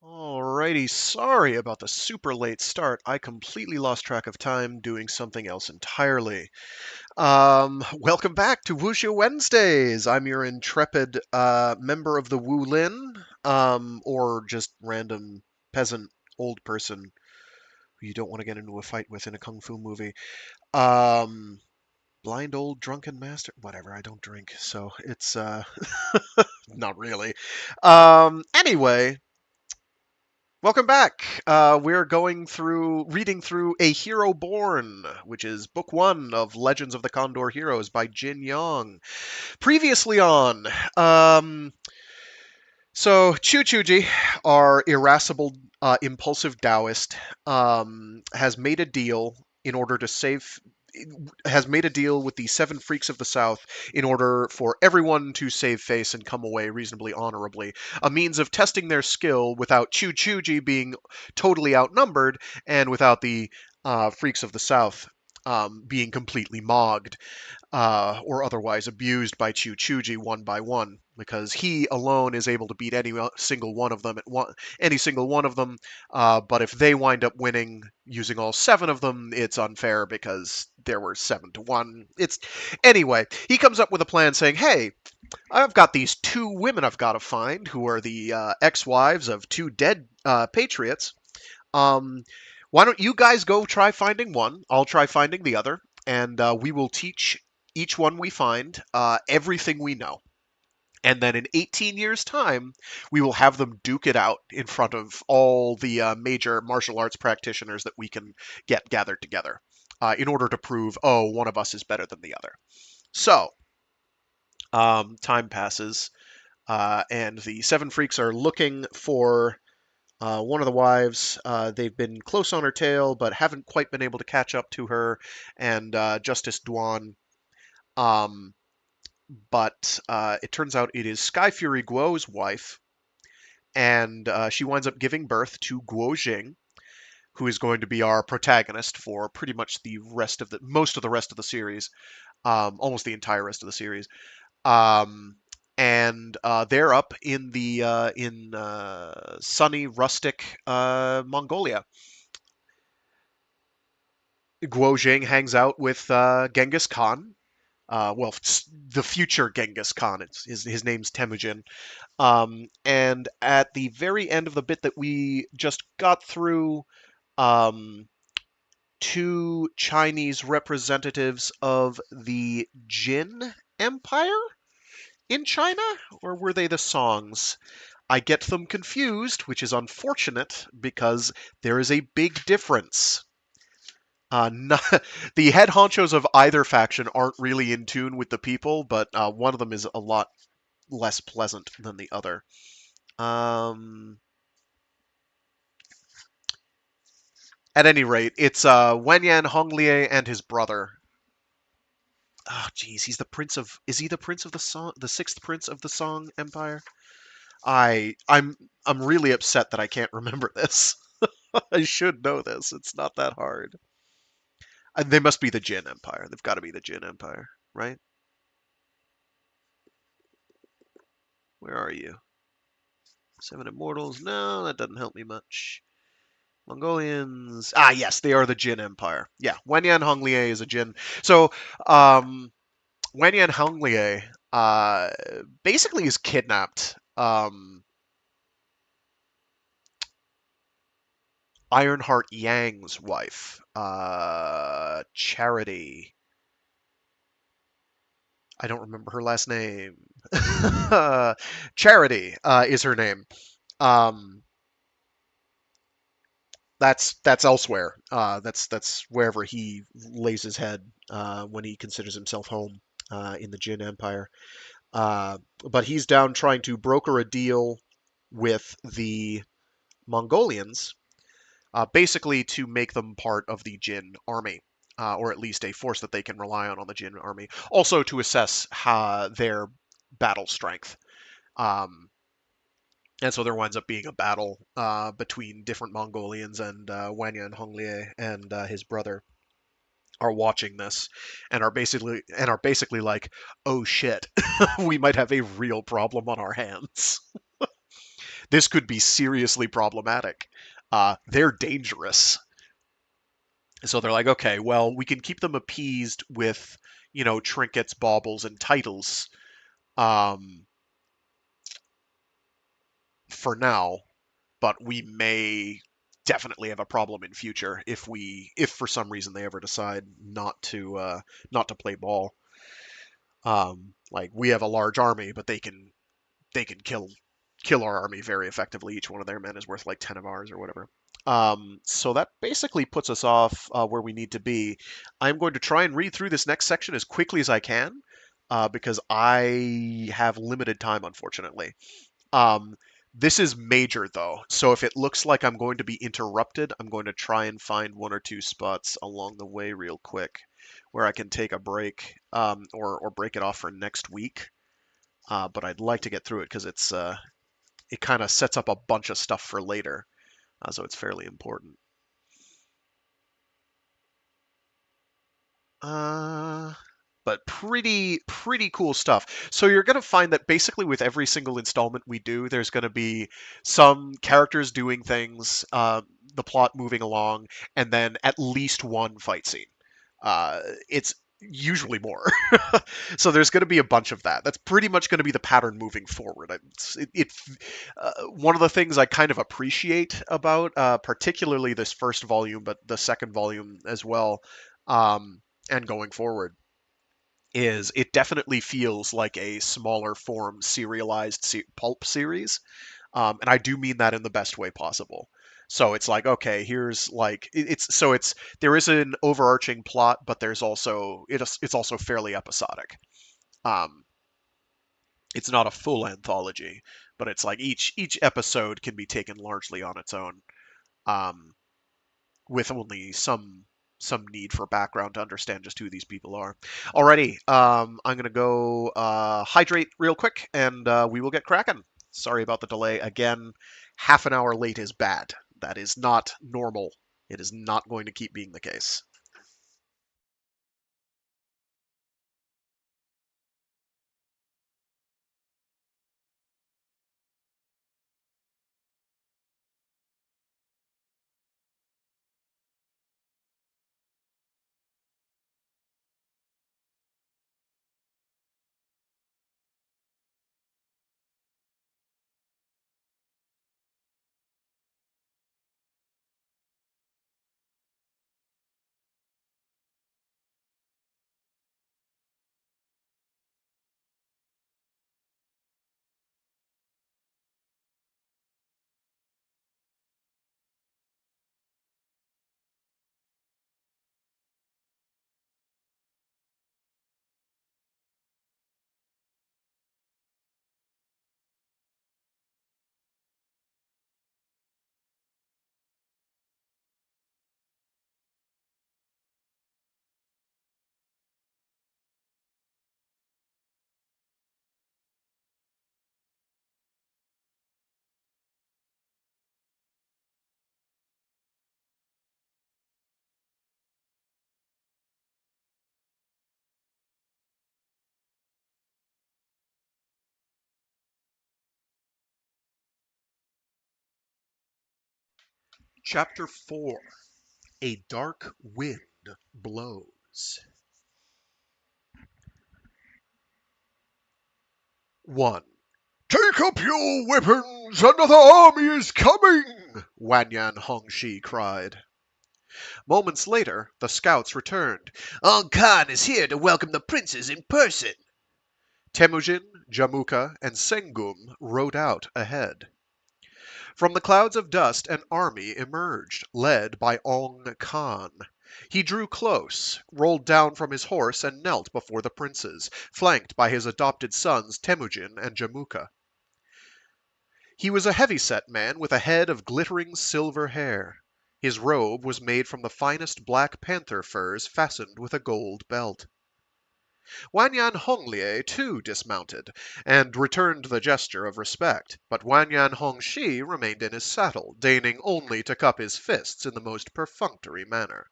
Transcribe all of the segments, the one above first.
Alrighty, sorry about the super late start. I completely lost track of time doing something else entirely. Welcome back to Wuxia Wednesdays. I'm your intrepid member of the Wulin, or just random peasant old person who you don't want to get into a fight with in a kung fu movie. Um, Blind old drunken master. Whatever. I don't drink, so it's not really. Anyway. Welcome back. We're reading through A Hero Born, which is book one of Legends of the Condor Heroes by Jin Yong. Previously on, um, Qiu Chuji, our irascible, impulsive Taoist, has made a deal in order to save. Has made a deal with the seven freaks of the South in order for everyone to save face and come away reasonably honorably. A means of testing their skill without Qiu Chuji being totally outnumbered and without the freaks of the South being completely mogged or otherwise abused by Qiu Chuji one by one, because he alone is able to beat any single one of them any single one of them. But if they wind up winning using all seven of them, it's unfair because there were 7-1. It's anyway. He comes up with a plan saying, "Hey, I've got these two women I've got to find who are the ex-wives of two dead patriots. Um, why don't you guys go try finding one? I'll try finding the other, and we will teach each one we find everything we know. And then in 18 years' time, we will have them duke it out in front of all the major martial arts practitioners that we can get gathered together in order to prove, oh, one of us is better than the other." So, time passes, and the seven freaks are looking for one of the wives. They've been close on her tail, but haven't quite been able to catch up to her and Justice Duan. Um, but it turns out it is Skyfury Guo's wife, and she winds up giving birth to Guo Jing, who is going to be our protagonist for pretty much the rest of the most of the rest of the series, almost the entire rest of the series. Um, and they're up in the sunny, rustic Mongolia. Guo Jing hangs out with Genghis Khan. Well, the future Genghis Khan. His name's Temujin. And at the very end of the bit that we just got through, um, two Chinese representatives of the Jin Empire in China, or were they the Songs? I get them confused, which is unfortunate because there is a big difference. Not, the head honchos of either faction aren't really in tune with the people, but one of them is a lot less pleasant than the other. Um, at any rate, it's Wenyan Honglie and his brother. Oh, geez, he's the prince of. Is he the prince of the song? The sixth prince of the Song Empire? I'm really upset that I can't remember this. I should know this. It's not that hard. They must be the Jin Empire. They've got to be the Jin Empire, right? Where are you? Seven Immortals? No, that doesn't help me much. Mongolians. Ah, yes, they are the Jin Empire. Yeah, Wenyan Honglie is a Jin. So, Wenyan Honglie basically is kidnapped Ironheart Yang's wife, Charity. I don't remember her last name. Charity is her name. Um, that's elsewhere. That's wherever he lays his head when he considers himself home in the Jin Empire. But he's down trying to broker a deal with the Mongolians, basically to make them part of the Jin army. Or at least a force that they can rely on the Jin army. Also to assess their battle strength. Um, and so there winds up being a battle between different Mongolians, and Wanyan Honglie and his brother are watching this and are basically like, "Oh shit, we might have a real problem on our hands." This could be seriously problematic. They're dangerous. So they're like, okay, well, we can keep them appeased with, trinkets, baubles, and titles um, for now, but we may definitely have a problem in future if for some reason they ever decide not to play ball. Like we have a large army, but they can kill our army very effectively. Each one of their men is worth like 10 of ours or whatever. So that basically puts us off where we need to be. I'm going to try and read through this next section as quickly as I can because I have limited time, unfortunately. Um, this is major, though. So if it looks like I'm going to be interrupted, I'm going to try and find one or two spots along the way real quick where I can take a break or break it off for next week. But I'd like to get through it because it kind of sets up a bunch of stuff for later, so it's fairly important. Uh, but pretty cool stuff. So you're going to find that basically with every single installment we do, there's going to be some characters doing things, the plot moving along, and then at least one fight scene. It's usually more. So there's going to be a bunch of that. That's pretty much going to be the pattern moving forward. One of the things I kind of appreciate about particularly this first volume, but the second volume as well, and going forward, is it definitely feels like a smaller form serialized pulp series, and I do mean that in the best way possible. So it's like, okay, here's like it's there is an overarching plot, but it's also fairly episodic. Um, it's not a full anthology, but it's like each episode can be taken largely on its own, um, with only some need for background to understand just who these people are. Alrighty, I'm gonna go hydrate real quick, and we will get cracking. Sorry about the delay. Again, half an hour late is bad. That is not normal. It is not going to keep being the case. Chapter 4: A Dark Wind Blows. 1. "Take up your weapons! Another army is coming!" Wanyan Hongshi cried. Moments later, the scouts returned. "Ong Khan is here to welcome the princes in person." Temujin, Jamuka, and Sengum rode out ahead. From the clouds of dust an army emerged, led by Ong Khan. He drew close, rolled down from his horse, and knelt before the princes, flanked by his adopted sons Temujin and Jamuka. He was a heavy-set man with a head of glittering silver hair. His robe was made from the finest black panther furs fastened with a gold belt. Wanyan Honglie too dismounted, and returned the gesture of respect, but Wanyan Hongshi remained in his saddle, deigning only to cup his fists in the most perfunctory manner.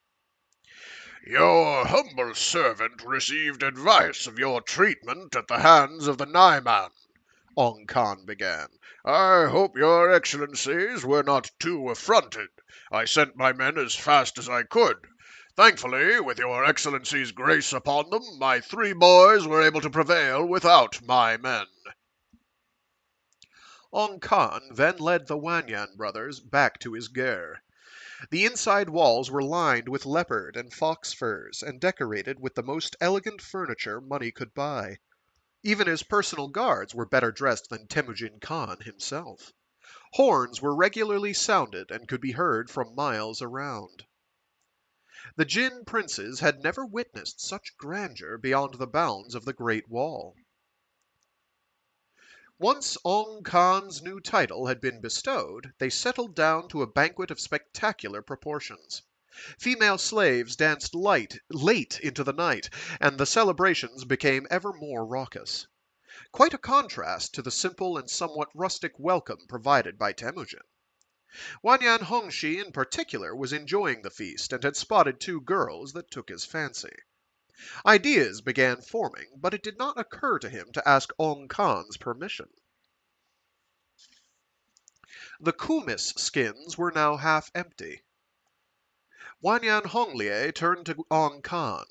"Your humble servant received advice of your treatment at the hands of the Naiman. Ong Khan began. I hope your excellencies were not too affronted. I sent my men as fast as I could. Thankfully, with your excellency's grace upon them, my 3 boys were able to prevail without my men. Ong Khan then led the Wanyan brothers back to his ger. The inside walls were lined with leopard and fox furs and decorated with the most elegant furniture money could buy. Even his personal guards were better dressed than Temujin Khan himself. Horns were regularly sounded and could be heard from miles around. The Jin princes had never witnessed such grandeur beyond the bounds of the Great Wall. Once Ong Khan's new title had been bestowed, they settled down to a banquet of spectacular proportions. Female slaves danced late into the night, and the celebrations became ever more raucous. Quite a contrast to the simple and somewhat rustic welcome provided by Temujin. Wanyan Hongshi in particular was enjoying the feast and had spotted 2 girls that took his fancy. Ideas began forming, but it did not occur to him to ask Ong Khan's permission. The kumis skins were now half empty. Wanyan Honglie turned to Ong Khan.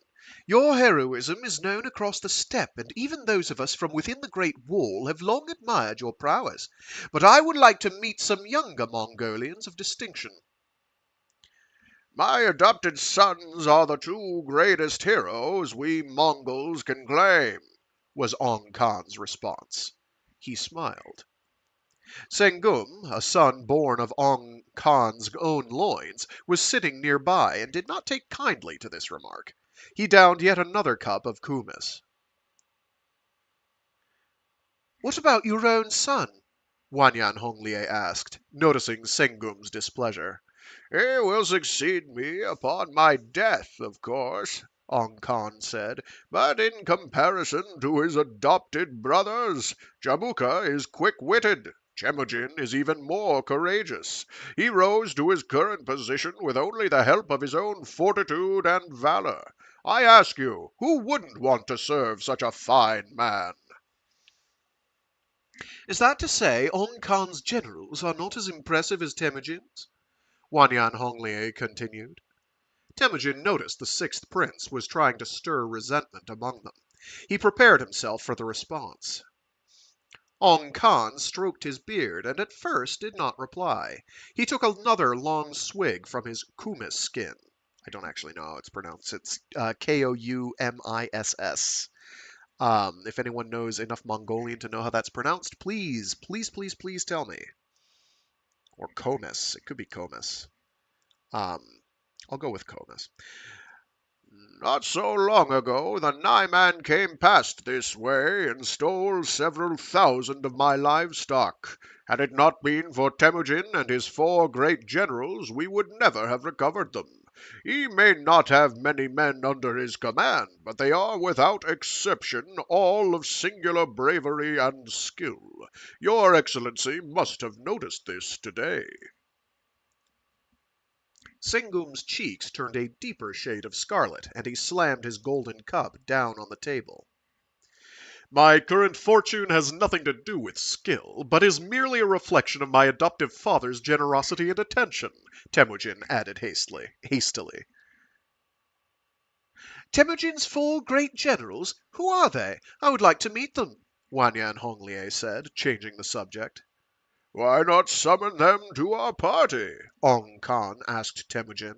Your heroism is known across the steppe, and even those of us from within the Great Wall have long admired your prowess. But I would like to meet some younger Mongolians of distinction. My adopted sons are the 2 greatest heroes we Mongols can claim, was Ong Khan's response. He smiled. Sengum, a son born of Ong Khan's own loins, was sitting nearby and did not take kindly to this remark. He downed yet another cup of kumis. What about your own son? Wanyan Honglie asked, noticing Sengum's displeasure. He will succeed me upon my death, of course, Ong Khan said. but in comparison to his adopted brothers, Jamuka is quick-witted. Temujin is even more courageous. He rose to his current position with only the help of his own fortitude and valor. I ask you, who wouldn't want to serve such a fine man? Is that to say Ong Khan's generals are not as impressive as Temujin's? Wanyan Honglie continued. Temujin noticed the 6th prince was trying to stir resentment among them. He prepared himself for the response. Ong Khan stroked his beard and at first did not reply. He took another long swig from his kumis skin. I don't actually know how it's pronounced. It's Koumiss. If anyone knows enough Mongolian to know how that's pronounced, please tell me. Or Komis. It could be Komis. I'll go with Komis. Not so long ago, the Nyman came past this way and stole several thousand of my livestock. Had it not been for Temujin and his 4 great generals, we would never have recovered them. He may not have many men under his command, but they are without exception all of singular bravery and skill. Your Excellency must have noticed this today. Sengum's cheeks turned a deeper shade of scarlet, and he slammed his golden cup down on the table. My current fortune has nothing to do with skill, but is merely a reflection of my adoptive father's generosity and attention, Temujin added hastily. Temujin's 4 great generals? Who are they? I would like to meet them, Wanyan Honglie said, changing the subject. Why not summon them to our party? Ong Khan asked Temujin.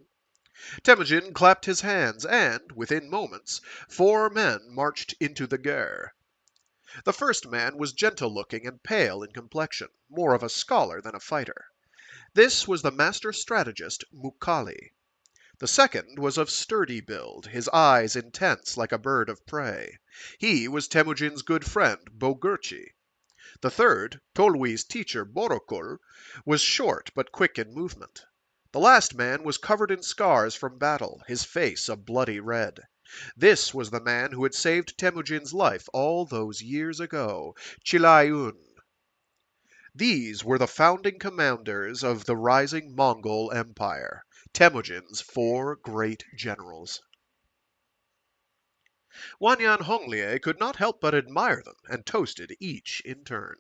Temujin clapped his hands, and, within moments, 4 men marched into the ger. The first man was gentle-looking and pale in complexion, more of a scholar than a fighter. This was the master strategist Mukali. The second was of sturdy build, his eyes intense like a bird of prey. He was Temujin's good friend Bogurchi. The third, Tolwi's teacher Borokul, was short but quick in movement. The last man was covered in scars from battle, his face a bloody red. This was the man who had saved Temujin's life all those years ago, Chilayun. These were the founding commanders of the rising Mongol Empire, Temujin's 4 great generals. Wanyan Honglie could not help but admire them, and toasted each in turn.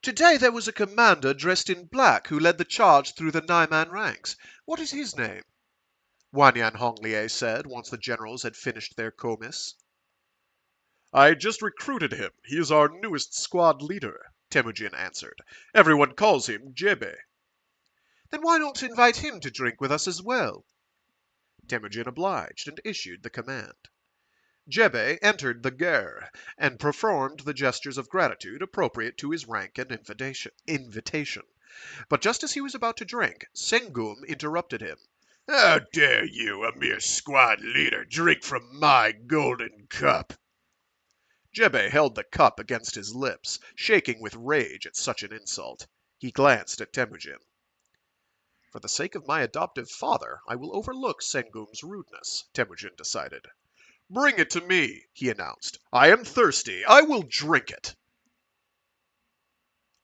Today there was a commander dressed in black who led the charge through the Naiman ranks. What is his name? Wanyan Honglie said once the generals had finished their comice. I just recruited him. He is our newest squad leader, Temujin answered. Everyone calls him Jebe. Then why not invite him to drink with us as well? Temujin obliged and issued the command. Jebe entered the ger and performed the gestures of gratitude appropriate to his rank and invitation. But just as he was about to drink, Sengum interrupted him. How dare you, a mere squad leader, drink from my golden cup? Jebe held the cup against his lips, shaking with rage at such an insult. He glanced at Temujin. For the sake of my adoptive father, I will overlook Sengum's rudeness, Temujin decided. Bring it to me, he announced. I am thirsty. I will drink it.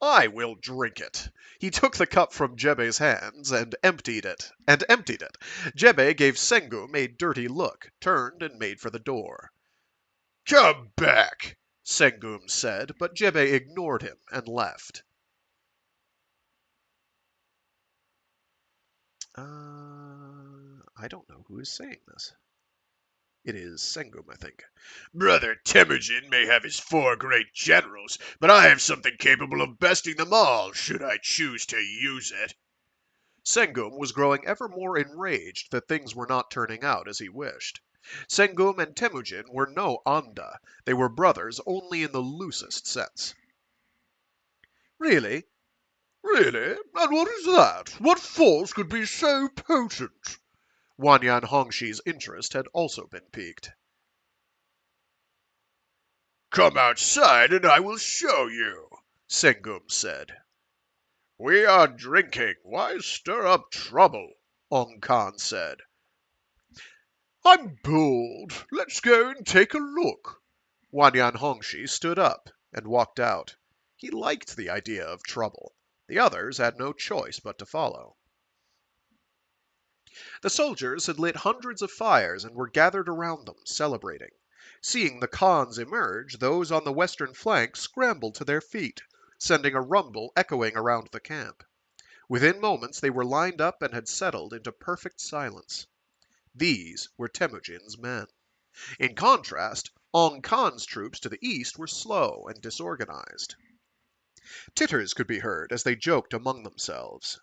I will drink it. He took the cup from Jebe's hands and emptied it. Jebe gave Sengum a dirty look, turned and made for the door. Come back, Sengum said, but Jebe ignored him and left. I don't know who is saying this. It is Sengum, I think. Brother Temujin may have his 4 great generals, but I have something capable of besting them all, should I choose to use it. Sengum was growing ever more enraged that things were not turning out as he wished. Sengum and Temujin were no Anda. They were brothers only in the loosest sense. Really? Really? And what is that? What force could be so potent? Wanyan Hongshi's interest had also been piqued. Come outside and I will show you, Sengum said. We are drinking. Why stir up trouble? Ong Khan said. I'm bored. Let's go and take a look. Wanyan Hongshi stood up and walked out. He liked the idea of trouble. The others had no choice but to follow. The soldiers had lit hundreds of fires and were gathered around them, celebrating. Seeing the Khans emerge, those on the western flank scrambled to their feet, sending a rumble echoing around the camp. Within moments they were lined up and had settled into perfect silence. These were Temujin's men. In contrast, Ong Khan's troops to the east were slow and disorganized. Titters could be heard as they joked among themselves.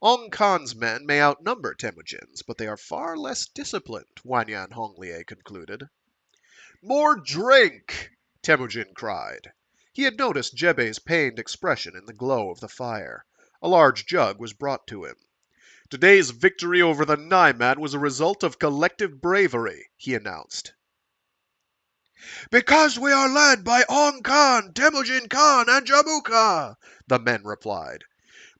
Ong Khan's men may outnumber Temujin's, but they are far less disciplined, Wanyan Honglie concluded. More drink! Temujin cried. He had noticed Jebe's pained expression in the glow of the fire. A large jug was brought to him. Today's victory over the Naiman was a result of collective bravery, he announced. Because we are led by Ong Khan, Temujin Khan, and Jamuka, the men replied.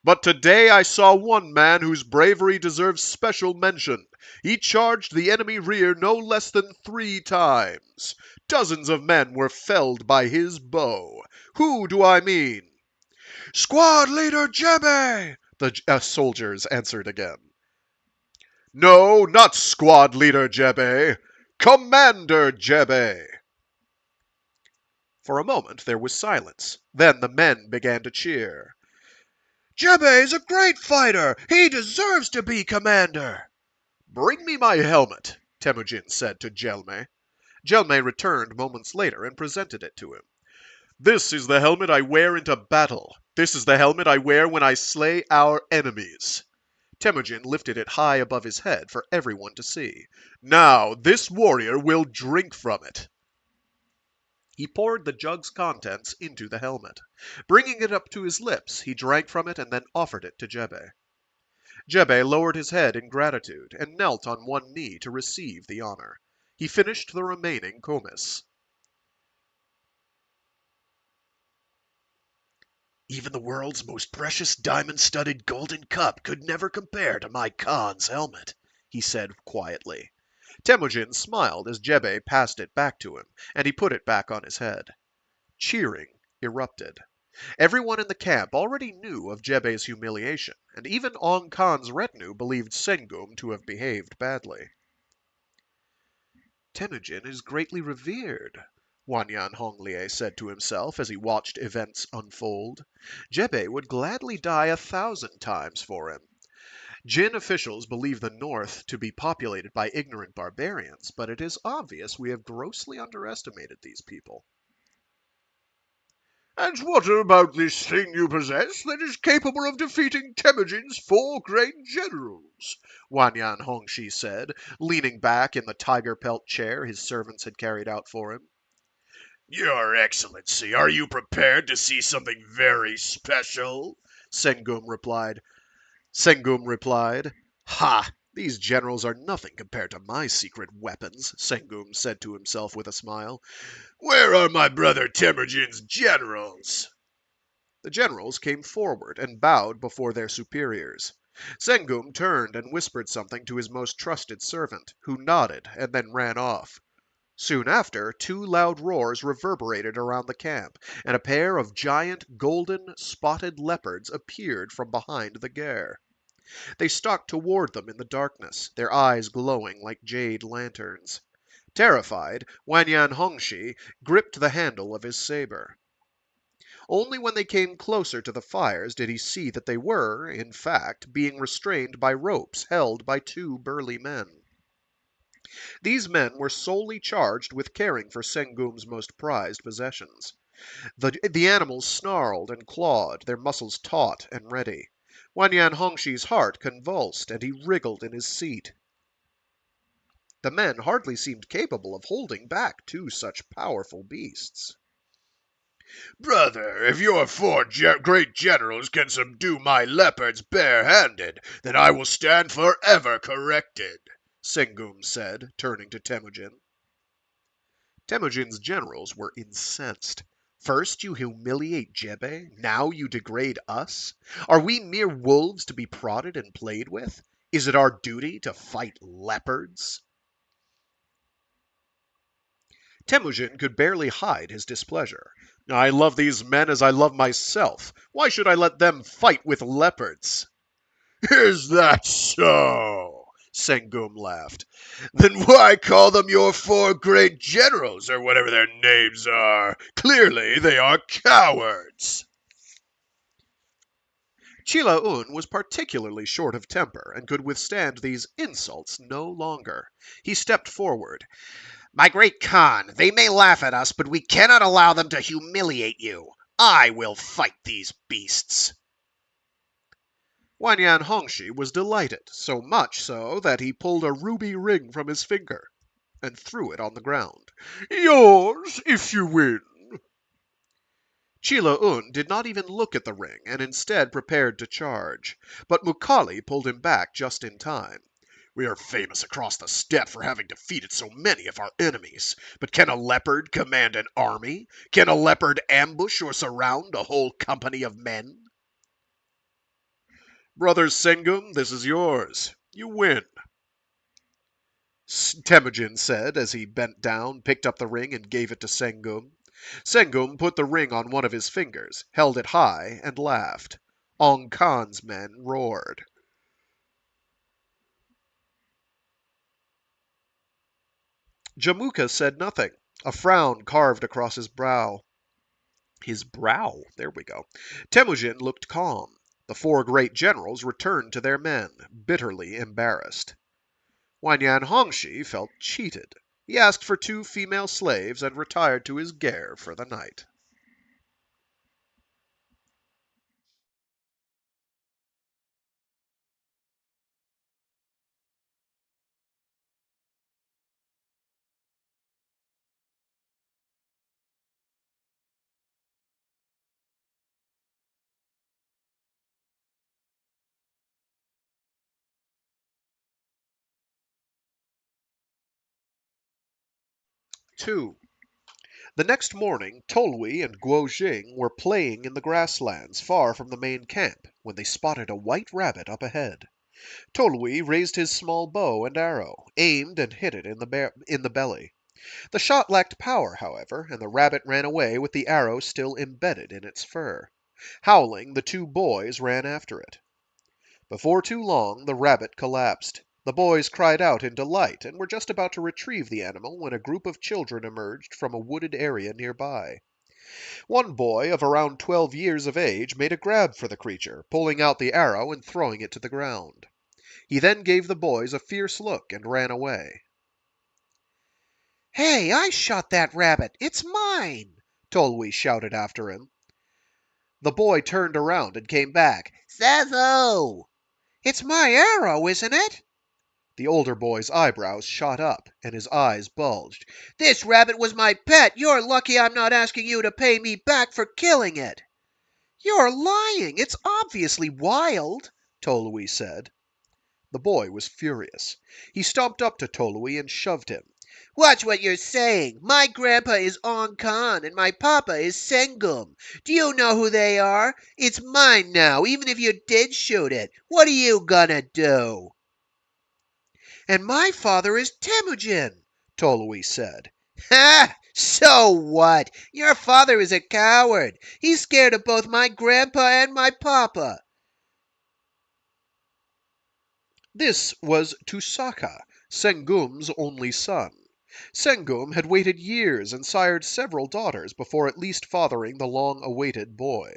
But today I saw one man whose bravery deserves special mention. He charged the enemy rear no less than 3 times. Dozens of men were felled by his bow. Who do I mean? Squad leader Jebe! The soldiers answered again. No, not squad leader Jebe. Commander Jebe! For a moment there was silence. Then the men began to cheer. Jebe is a great fighter! He deserves to be commander! Bring me my helmet, Temujin said to Jelme. Jelme returned moments later and presented it to him. This is the helmet I wear into battle. This is the helmet I wear when I slay our enemies. Temujin lifted it high above his head for everyone to see. Now this warrior will drink from it. He poured the jug's contents into the helmet. Bringing it up to his lips, he drank from it and then offered it to Jebe. Jebe lowered his head in gratitude and knelt on one knee to receive the honor. He finished the remaining comice. Even the world's most precious diamond-studded golden cup could never compare to my Khan's helmet, he said quietly. Temujin smiled as Jebe passed it back to him, and he put it back on his head. Cheering erupted. Everyone in the camp already knew of Jebe's humiliation, and even Ong Khan's retinue believed Sengum to have behaved badly. Temujin is greatly revered, Wanyan Honglie said to himself as he watched events unfold. Jebe would gladly die 1,000 times for him. Jin officials believe the north to be populated by ignorant barbarians, but it is obvious we have grossly underestimated these people. And what about this thing you possess that is capable of defeating Temujin's 4 great generals? Wanyan Hongshi said, leaning back in the tiger pelt chair his servants had carried out for him. Your Excellency, are you prepared to see something very special? Sengum replied. Ha! These generals are nothing compared to my secret weapons, Sengum said to himself with a smile. Where are my brother Temujin's generals? The generals came forward and bowed before their superiors. Sengum turned and whispered something to his most trusted servant, who nodded and then ran off. Soon after, 2 loud roars reverberated around the camp, and a pair of giant golden spotted leopards appeared from behind the ger. They stalked toward them in the darkness, their eyes glowing like jade lanterns. Terrified, Wanyan Hongshi gripped the handle of his saber. Only when they came closer to the fires did he see that they were, in fact, being restrained by ropes held by 2 burly men. These men were solely charged with caring for Sengum's most prized possessions. The animals snarled and clawed, their muscles taut and ready. Wanyan Hongshi's heart convulsed, and he wriggled in his seat. The men hardly seemed capable of holding back 2 such powerful beasts. Brother, if your 4 great generals can subdue my leopards bare-handed, then I will stand forever corrected, Sengum said, turning to Temujin. Temujin's generals were incensed. First you humiliate Jebe, now you degrade us? Are we mere wolves to be prodded and played with? Is it our duty to fight leopards? Temujin could barely hide his displeasure. I love these men as I love myself. Why should I let them fight with leopards? Is that so? Sengum laughed. Then why call them your 4 great generals, or whatever their names are? Clearly they are cowards. Chila Un was particularly short of temper and could withstand these insults no longer. He stepped forward. My great Khan, they may laugh at us, but we cannot allow them to humiliate you. I will fight these beasts. Wanyan Hongshi was delighted, so much so that he pulled a ruby ring from his finger and threw it on the ground. Yours, if you win. Chila Un did not even look at the ring and instead prepared to charge, but Mukali pulled him back just in time. We are famous across the steppe for having defeated so many of our enemies, but can a leopard command an army? Can a leopard ambush or surround a whole company of men? Brother Sengum, this is yours. You win. Temujin said as he bent down, picked up the ring, and gave it to Sengum. Sengum put the ring on one of his fingers, held it high, and laughed. Ong Khan's men roared. Jamuka said nothing. A frown carved across his brow. There we go. Temujin looked calm. The 4 great generals returned to their men, bitterly embarrassed. Wanyan Hongshi felt cheated. He asked for 2 female slaves and retired to his ger for the night. Two. The next morning, Tolui and Guo Jing were playing in the grasslands far from the main camp when they spotted a white rabbit up ahead. Tolui raised his small bow and arrow, aimed and hit it in the belly. The shot lacked power, however, and the rabbit ran away with the arrow still embedded in its fur. Howling, the 2 boys ran after it. Before too long, the rabbit collapsed. The boys cried out in delight and were just about to retrieve the animal when a group of children emerged from a wooded area nearby. One boy of around 12 years of age made a grab for the creature, pulling out the arrow and throwing it to the ground. He then gave the boys a fierce look and ran away. Hey, I shot that rabbit. It's mine, Tolui shouted after him. The boy turned around and came back. Says who? It's my arrow, isn't it? The older boy's eyebrows shot up and his eyes bulged. This rabbit was my pet. You're lucky I'm not asking you to pay me back for killing it. You're lying. It's obviously wild, Tolui said. The boy was furious. He stomped up to Tolui and shoved him. Watch what you're saying. My grandpa is Ong Khan and my papa is Sengum. Do you know who they are? It's mine now, even if you did shoot it. What are you gonna do? And my father is Temujin, Tolui said. Ha! So what? Your father is a coward. He's scared of both my grandpa and my papa. This was Tusaka, Sengum's only son. Sengum had waited years and sired several daughters before at last fathering the long-awaited boy.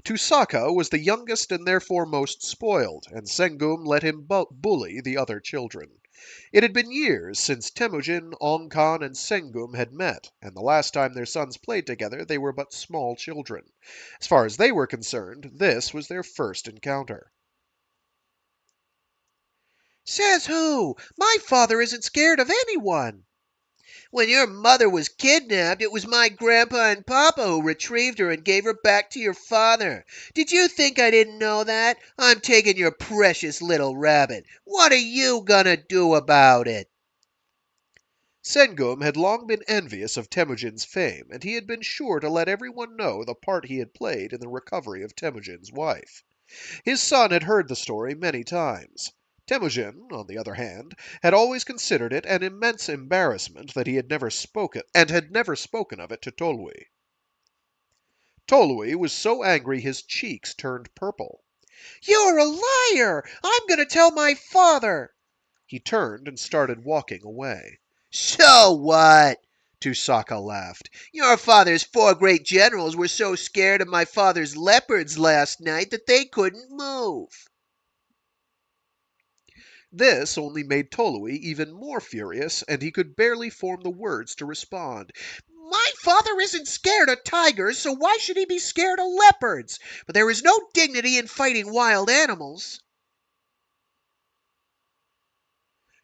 Tusaka was the youngest and therefore most spoiled, and Sengum let him bully the other children. It had been years since Temujin, Ong Khan, and Sengum had met, and the last time their sons played together they were but small children. As far as they were concerned, this was their first encounter. Says who? My father isn't scared of anyone. When your mother was kidnapped, it was my grandpa and papa who retrieved her and gave her back to your father. Did you think I didn't know that? I'm taking your precious little rabbit. What are you gonna do about it? Sengum had long been envious of Temujin's fame, and he had been sure to let everyone know the part he had played in the recovery of Temujin's wife. His son had heard the story many times. Temujin, on the other hand, had always considered it an immense embarrassment that he had never spoken of it to Tolui. Tolui was so angry his cheeks turned purple. You're a liar! I'm going to tell my father! He turned and started walking away. So what? Tusaka laughed. Your father's 4 great generals were so scared of my father's leopards last night that they couldn't move. This only made Tolui even more furious, and he could barely form the words to respond. My father isn't scared of tigers, so why should he be scared of leopards? But there is no dignity in fighting wild animals.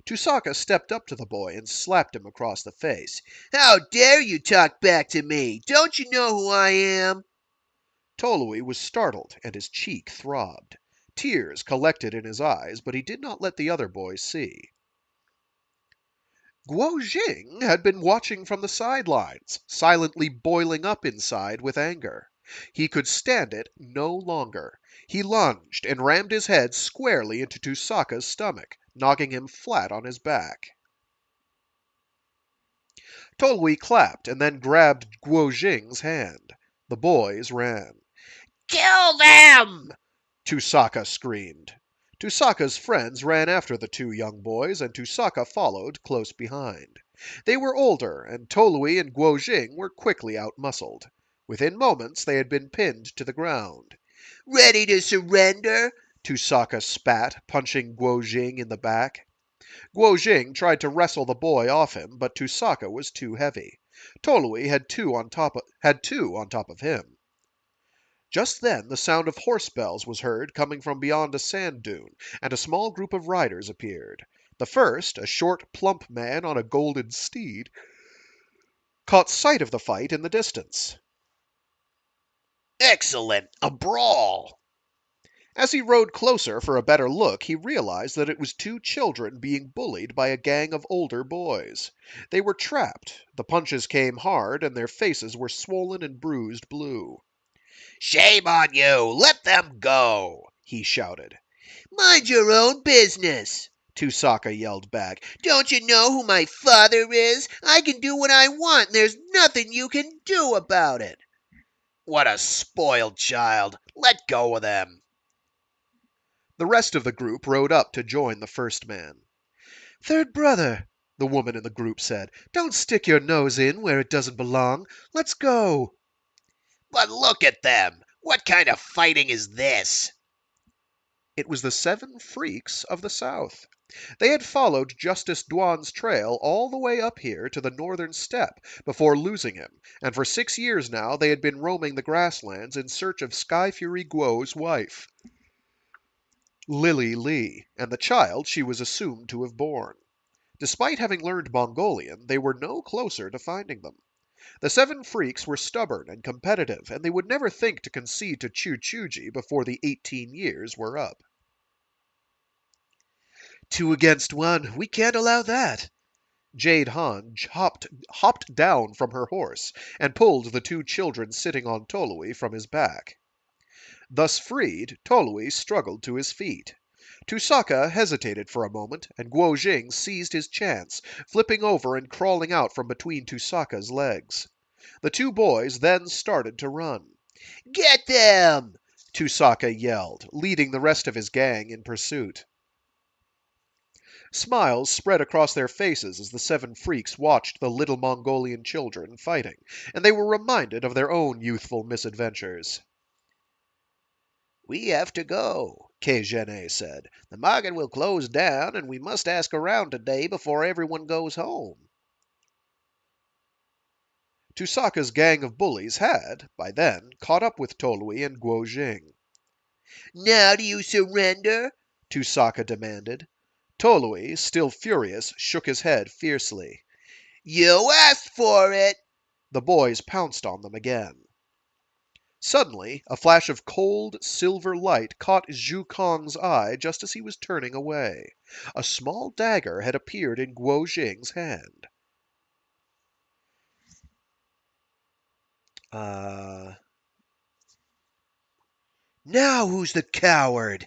Tusaka stepped up to the boy and slapped him across the face. How dare you talk back to me? Don't you know who I am? Tolui was startled, and his cheek throbbed. Tears collected in his eyes, but he did not let the other boys see. Guo Jing had been watching from the sidelines, silently boiling up inside with anger. He could stand it no longer. He lunged and rammed his head squarely into Tusaka's stomach, knocking him flat on his back. Tolui clapped and then grabbed Guo Jing's hand. The boys ran. Kill them! Tusaka screamed. Tusaka's friends ran after the 2 young boys, and Tusaka followed close behind. They were older, and Tolui and Guo Jing were quickly outmuscled. Within moments they had been pinned to the ground. Ready to surrender? Tusaka spat, punching Guo Jing in the back. Guo Jing tried to wrestle the boy off him, but Tusaka was too heavy. Tolui had two on top of him. Just then the sound of horse bells was heard coming from beyond a sand dune, and a small group of riders appeared. The first, a short, plump man on a golden steed, caught sight of the fight in the distance. Excellent! A brawl! As he rode closer for a better look, he realized that it was 2 children being bullied by a gang of older boys. They were trapped. The punches came hard, and their faces were swollen and bruised blue. Shame on you! Let them go! He shouted. Mind your own business! Tusaka yelled back. Don't you know who my father is? I can do what I want, and there's nothing you can do about it. What a spoiled child! Let go of them! The rest of the group rode up to join the first man. "Third brother," the woman in the group said, "don't stick your nose in where it doesn't belong. Let's go." But look at them! What kind of fighting is this? It was the 7 freaks of the South. They had followed Justice Duan's trail all the way up here to the northern steppe before losing him, and for 6 years now they had been roaming the grasslands in search of Skyfury Guo's wife, Lily Lee, and the child she was assumed to have borne. Despite having learned Mongolian, they were no closer to finding them. The 7 freaks were stubborn and competitive, and they would never think to concede to Qiu Chuji before the 18 years were up. 2 against 1. We can't allow that. Jade Han hopped down from her horse and pulled the 2 children sitting on Tolui from his back. Thus freed, Tolui struggled to his feet. Tusaka hesitated for a moment, and Guo Jing seized his chance, flipping over and crawling out from between Tusaka's legs. The 2 boys then started to run. Get them! Tusaka yelled, leading the rest of his gang in pursuit. Smiles spread across their faces as the 7 freaks watched the little Mongolian children fighting, and they were reminded of their own youthful misadventures. We have to go, Kejene said. The market will close down, and we must ask around today before everyone goes home. Tusaka's gang of bullies had, by then, caught up with Tolui and Guo Jing. Now do you surrender? Tusaka demanded. Tolui, still furious, shook his head fiercely. You asked for it! The boys pounced on them again. Suddenly, a flash of cold, silver light caught Zhu Kong's eye just as he was turning away. A small dagger had appeared in Guo Jing's hand. Now who's the coward?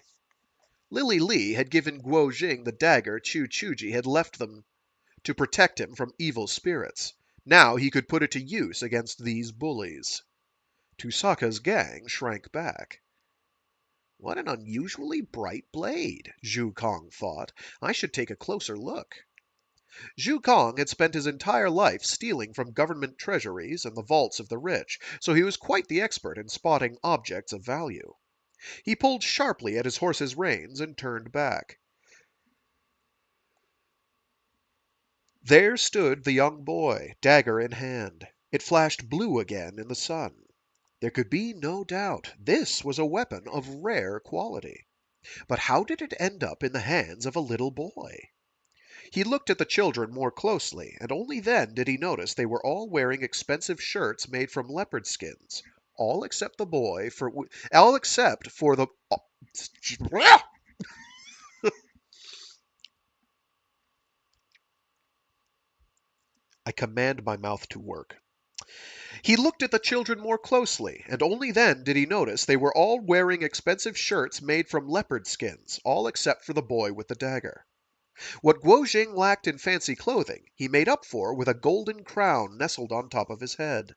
Lily Lee had given Guo Jing the dagger Qiu Chuji had left them to protect him from evil spirits. Now he could put it to use against these bullies. Tusaka's gang shrank back. What an unusually bright blade, Zhu Kong thought. I should take a closer look. Zhu Kong had spent his entire life stealing from government treasuries and the vaults of the rich, so he was quite the expert in spotting objects of value. He pulled sharply at his horse's reins and turned back. There stood the young boy, dagger in hand. It flashed blue again in the sun. There could be no doubt this was a weapon of rare quality. But how did it end up in the hands of a little boy? He looked at the children more closely, and only then did he notice they were all wearing expensive shirts made from leopard skins. All except the I command my mouth to work. He looked at the children more closely, and only then did he notice they were all wearing expensive shirts made from leopard skins, all except for the boy with the dagger. What Guo Jing lacked in fancy clothing, he made up for with a golden crown nestled on top of his head.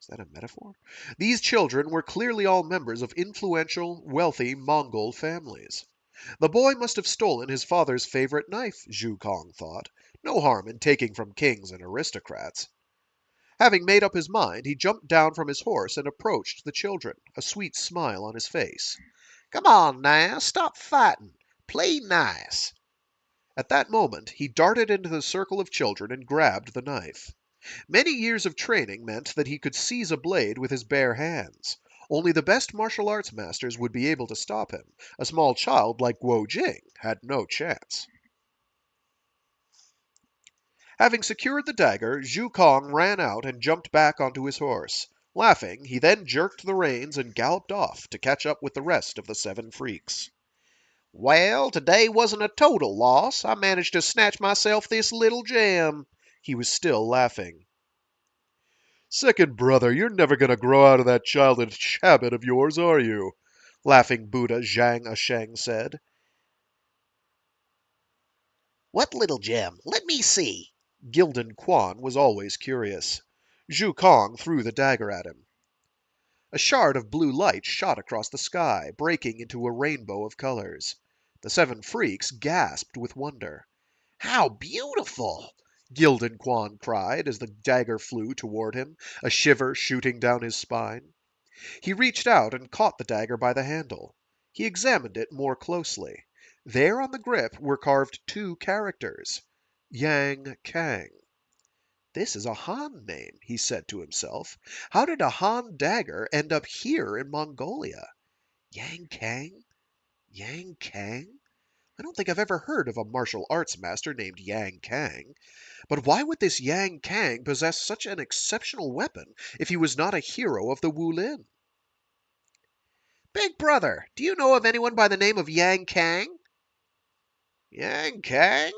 Is that a metaphor? These children were clearly all members of influential, wealthy Mongol families. The boy must have stolen his father's favorite knife, Zhu Kong thought. No harm in taking from kings and aristocrats. Having made up his mind, he jumped down from his horse and approached the children, a sweet smile on his face. Come on now, stop fighting. Play nice. At that moment, he darted into the circle of children and grabbed the knife. Many years of training meant that he could seize a blade with his bare hands. Only the best martial arts masters would be able to stop him. A small child like Guo Jing had no chance. Having secured the dagger, Zhu Kong ran out and jumped back onto his horse. Laughing, he then jerked the reins and galloped off to catch up with the rest of the 7 freaks. Well, today wasn't a total loss. I managed to snatch myself this little gem. He was still laughing. Second brother, you're never going to grow out of that childish habit of yours, are you? Laughing Buddha Zhang Asheng said. What little gem? Let me see. Gildan Quan was always curious. Zhu Kong threw the dagger at him. A shard of blue light shot across the sky, breaking into a rainbow of colors. The seven freaks gasped with wonder. How beautiful! Gildan Quan cried as the dagger flew toward him, a shiver shooting down his spine. He reached out and caught the dagger by the handle. He examined it more closely. There on the grip were carved two characters, Yang Kang. This is a Han name, he said to himself. How did a Han dagger end up here in Mongolia? Yang Kang? Yang Kang? I don't think I've ever heard of a martial arts master named Yang Kang. But why would this Yang Kang possess such an exceptional weapon if he was not a hero of the Wulin? Big brother, do you know of anyone by the name of Yang Kang? Yang Kang?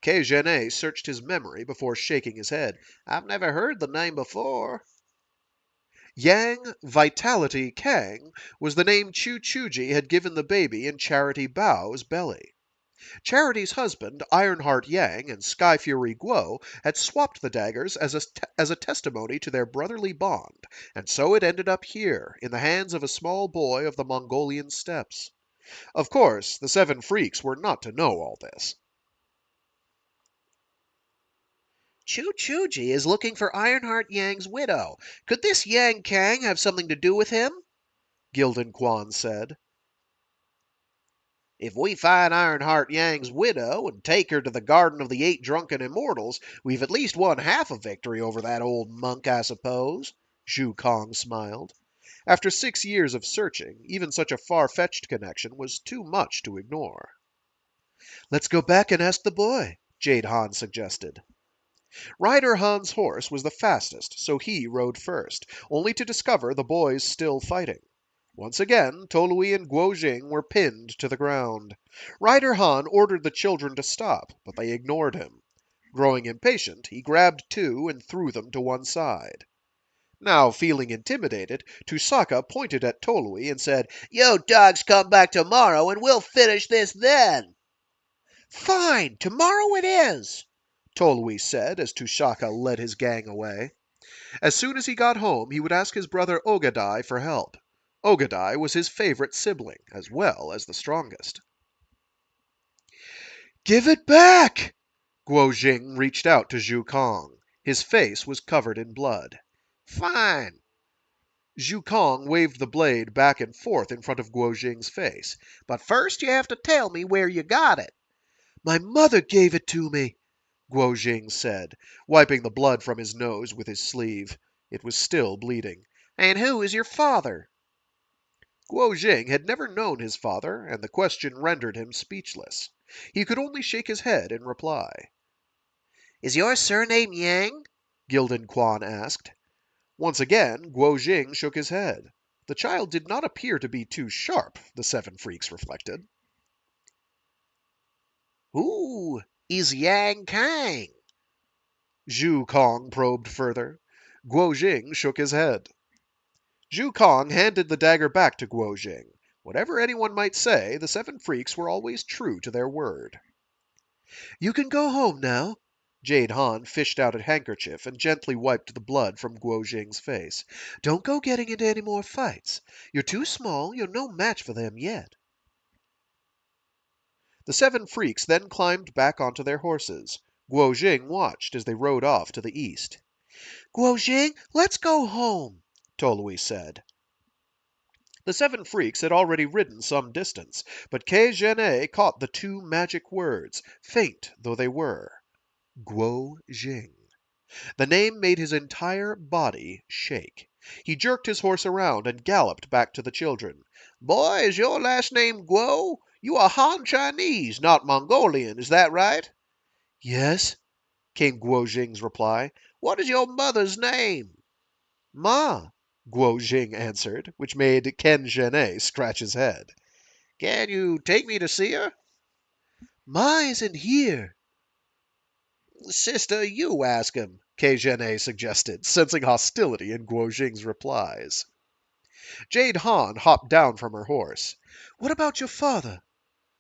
Qiu searched his memory before shaking his head. I've never heard the name before. Yang Vitality Kang was the name Qiu Chuji had given the baby in Charity Bao's belly. Charity's husband, Ironheart Yang, and Skyfury Guo had swapped the daggers as a testimony to their brotherly bond, and so it ended up here, in the hands of a small boy of the Mongolian steppes. Of course, the seven freaks were not to know all this. Qiu Chuji is looking for Ironheart Yang's widow. Could this Yang Kang have something to do with him? Gildan Quan said. If we find Ironheart Yang's widow and take her to the Garden of the Eight Drunken Immortals, we've at least won half a victory over that old monk, I suppose. Zhu Kong smiled. After 6 years of searching, even such a far-fetched connection was too much to ignore. Let's go back and ask the boy, Jade Han suggested. Rider Han's horse was the fastest, so he rode first, only to discover the boys still fighting. Once again, Tolui and Guo Jing were pinned to the ground. Rider Han ordered the children to stop, but they ignored him. Growing impatient, he grabbed two and threw them to one side. Now, feeling intimidated, Tusaka pointed at Tolui and said, "You dogs come back tomorrow and we'll finish this then." "Fine, tomorrow it is," Tolui said as Tusaka led his gang away. As soon as he got home, he would ask his brother Ogadai for help. Ogadai was his favorite sibling, as well as the strongest. "Give it back!" Guo Jing reached out to Zhu Kong. His face was covered in blood. "Fine." Zhu Kong waved the blade back and forth in front of Guo Jing's face. "But first you have to tell me where you got it." "My mother gave it to me," Guo Jing said, wiping the blood from his nose with his sleeve. It was still bleeding. "And who is your father?" Guo Jing had never known his father, and the question rendered him speechless. He could only shake his head in reply. "Is your surname Yang?" Gildan Quan asked. Once again, Guo Jing shook his head. The child did not appear to be too sharp, the seven freaks reflected. "Who is Yang Kang?" Zhu Kong probed further. Guo Jing shook his head. Zhu Kong handed the dagger back to Guo Jing. Whatever anyone might say, the seven freaks were always true to their word. "You can go home now." Jade Han fished out a handkerchief and gently wiped the blood from Guo Jing's face. "Don't go getting into any more fights. You're too small. You're no match for them yet." The seven freaks then climbed back onto their horses. Guo Jing watched as they rode off to the east. "Guo Jing, let's go home," Tolui said. The seven freaks had already ridden some distance, but Qiu caught the two magic words, faint though they were. Guo Jing. The name made his entire body shake. He jerked his horse around and galloped back to the children. "Boy, is your last name Guo? You are Han Chinese, not Mongolian, is that right?" "Yes," came Guo Jing's reply. "What is your mother's name?" "Ma," Guo Jing answered, which made Qiu scratch his head. "Can you take me to see her?" "Ma isn't here." "Sister, you ask him," Qiu suggested, sensing hostility in Guo Jing's replies. Jade Han hopped down from her horse. "What about your father?"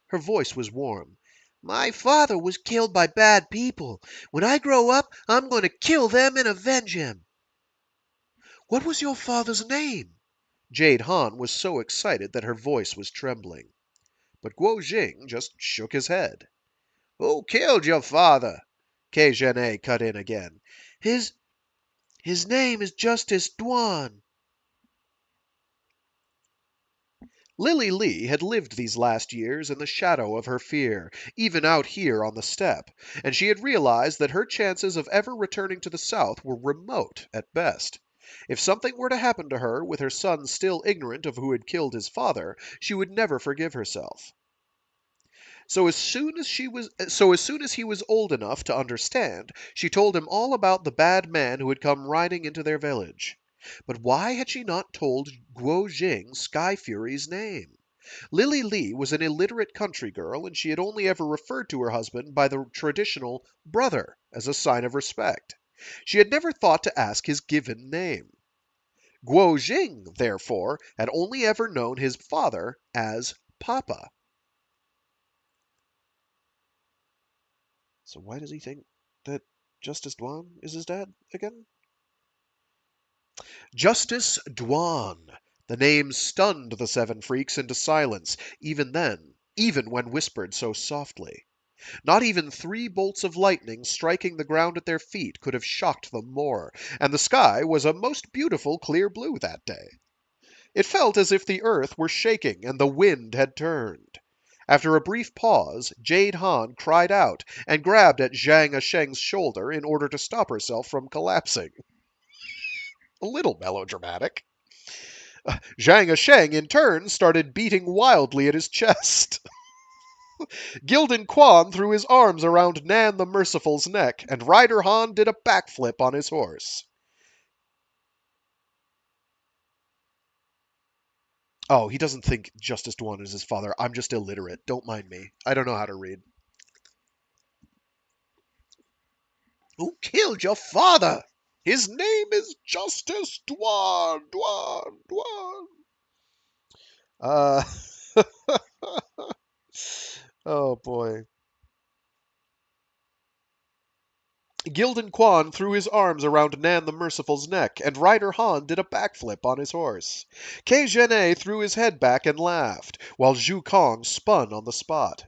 Her voice was warm. "My father was killed by bad people. When I grow up, I'm going to kill them and avenge him." "What was your father's name?" Jade Han was so excited that her voice was trembling. But Guo Jing just shook his head. Who killed your father? Zhene cut in again. His name is Justice Duan. Lily Lee had lived these last years in the shadow of her fear, even out here on the steppe, and she had realized that her chances of ever returning to the south were remote at best. If something were to happen to her with her son still ignorant of who had killed his father, she would never forgive herself. So as soon as he was old enough to understand, she told him all about the bad man who had come riding into their village. But why had she not told Guo Jing Skyfury's name? Lily Lee was an illiterate country girl, and she had only ever referred to her husband by the traditional brother as a sign of respect. She had never thought to ask his given name. Guo Jing, therefore, had only ever known his father as Papa. So why does he think that Justice Duan is his dad again? Justice Duan. The name stunned the seven freaks into silence, even then, even when whispered so softly. Not even 3 bolts of lightning striking the ground at their feet could have shocked them more, and the sky was a most beautiful clear blue that day. It felt as if the earth were shaking and the wind had turned. After a brief pause, Jade Han cried out and grabbed at Zhang Sheng's shoulder in order to stop herself from collapsing. A little melodramatic. Zhang Sheng, in turn, started beating wildly at his chest. Gildan Quan threw his arms around Nan the Merciful's neck, and Rider Han did a backflip on his horse. Oh, he doesn't think Justice Duan is his father. I'm just illiterate. Don't mind me. I don't know how to read. Who killed your father? His name is Justice Duan. Uh, oh boy. Gildan Quan threw his arms around Nan the Merciful's neck, and Rider Han did a backflip on his horse. Zhene threw his head back and laughed, while Zhu Kong spun on the spot.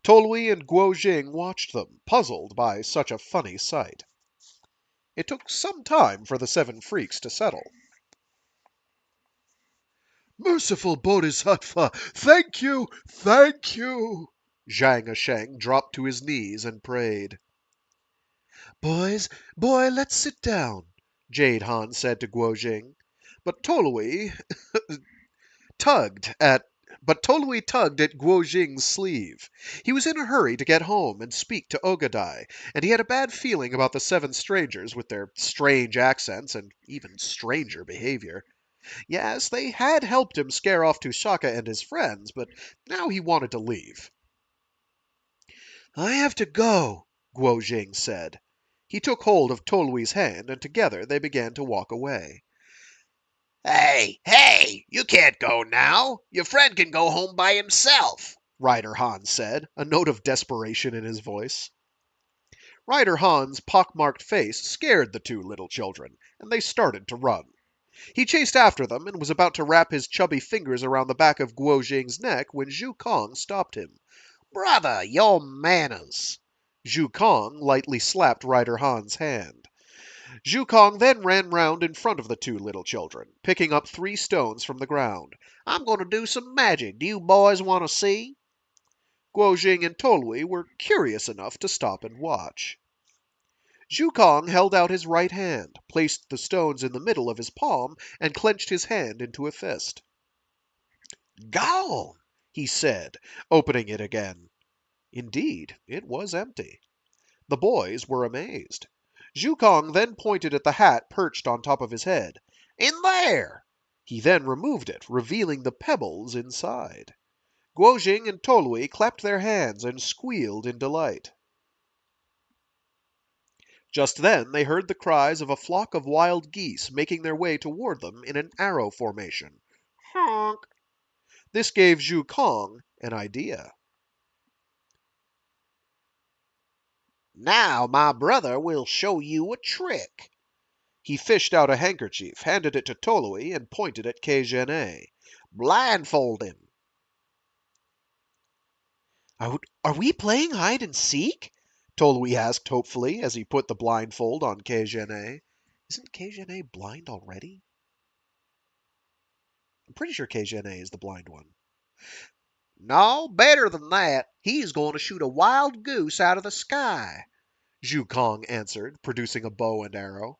Tolui and Guo Jing watched them, puzzled by such a funny sight. It took some time for the 7 freaks to settle. Merciful Bodhisattva, thank you, thank you. Zhang Sheng dropped to his knees and prayed. Boy, let's sit down, Jade Han said to Guo Jing. But Tolui tugged at Guo Jing's sleeve. He was in a hurry to get home and speak to Ogadai, and he had a bad feeling about the 7 strangers with their strange accents and even stranger behavior. Yes, they had helped him scare off Tushaka and his friends, but now he wanted to leave. I have to go, Guo Jing said. He took hold of Tolui's hand, and together they began to walk away. Hey, you can't go now. Your friend can go home by himself, Rider Han said, a note of desperation in his voice. Rider Han's pockmarked face scared the 2 little children, and they started to run. He chased after them and was about to wrap his chubby fingers around the back of Guo Jing's neck when Zhu Kong stopped him. Brother, your manners. Zhu Kong lightly slapped Rider Han's hand. Zhu Kong then ran round in front of the 2 little children, picking up 3 stones from the ground. I'm going to do some magic. Do you boys want to see? Guo Jing and Tolui were curious enough to stop and watch. Zhu Kong held out his right hand, placed the stones in the middle of his palm, and clenched his hand into a fist. Gone, he said, opening it again. Indeed, it was empty. The boys were amazed. Zhu Kong then pointed at the hat perched on top of his head. In there! He then removed it, revealing the pebbles inside. Guo Jing and Tolui clapped their hands and squealed in delight. Just then they heard the cries of a flock of wild geese making their way toward them in an arrow formation. Honk! This gave Zhu Kong an idea. Now my brother will show you a trick. He fished out a handkerchief, handed it to Tolui, and pointed at Kejene. Blindfold him. Are we playing hide and seek? Tolui asked hopefully as he put the blindfold on Kejene. Isn't Kejene blind already? I'm pretty sure Kejene is the blind one. No, better than that. He's going to shoot a wild goose out of the sky, Zhu Kong answered, producing a bow and arrow.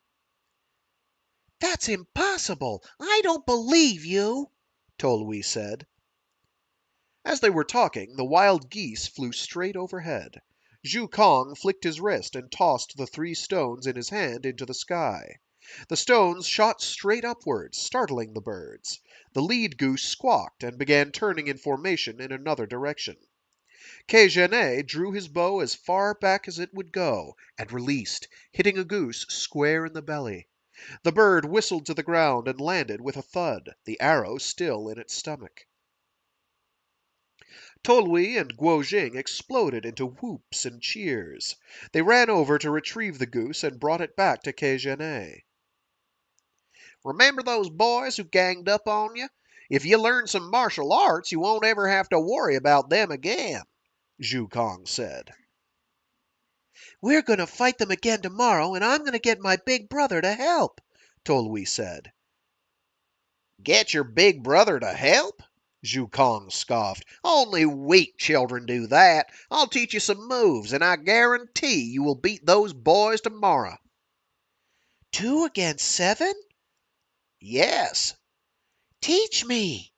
That's impossible. I don't believe you, Tolui said. As they were talking, the wild geese flew straight overhead. Zhu Kong flicked his wrist and tossed the 3 stones in his hand into the sky. The stones shot straight upwards, startling the birds. The lead goose squawked and began turning in formation in another direction. Kejene drew his bow as far back as it would go, and released, hitting a goose square in the belly. The bird whistled to the ground and landed with a thud, the arrow still in its stomach. Tolui and Guo Jing exploded into whoops and cheers. They ran over to retrieve the goose and brought it back to Kejene. Remember those boys who ganged up on you? If you learn some martial arts, you won't ever have to worry about them again, Zhu Kong said. We're going to fight them again tomorrow, and I'm going to get my big brother to help, Tolui said. Get your big brother to help? Zhu Kong scoffed. Only weak children do that. I'll teach you some moves, and I guarantee you will beat those boys tomorrow. 2 against 7? Yes. Teach me.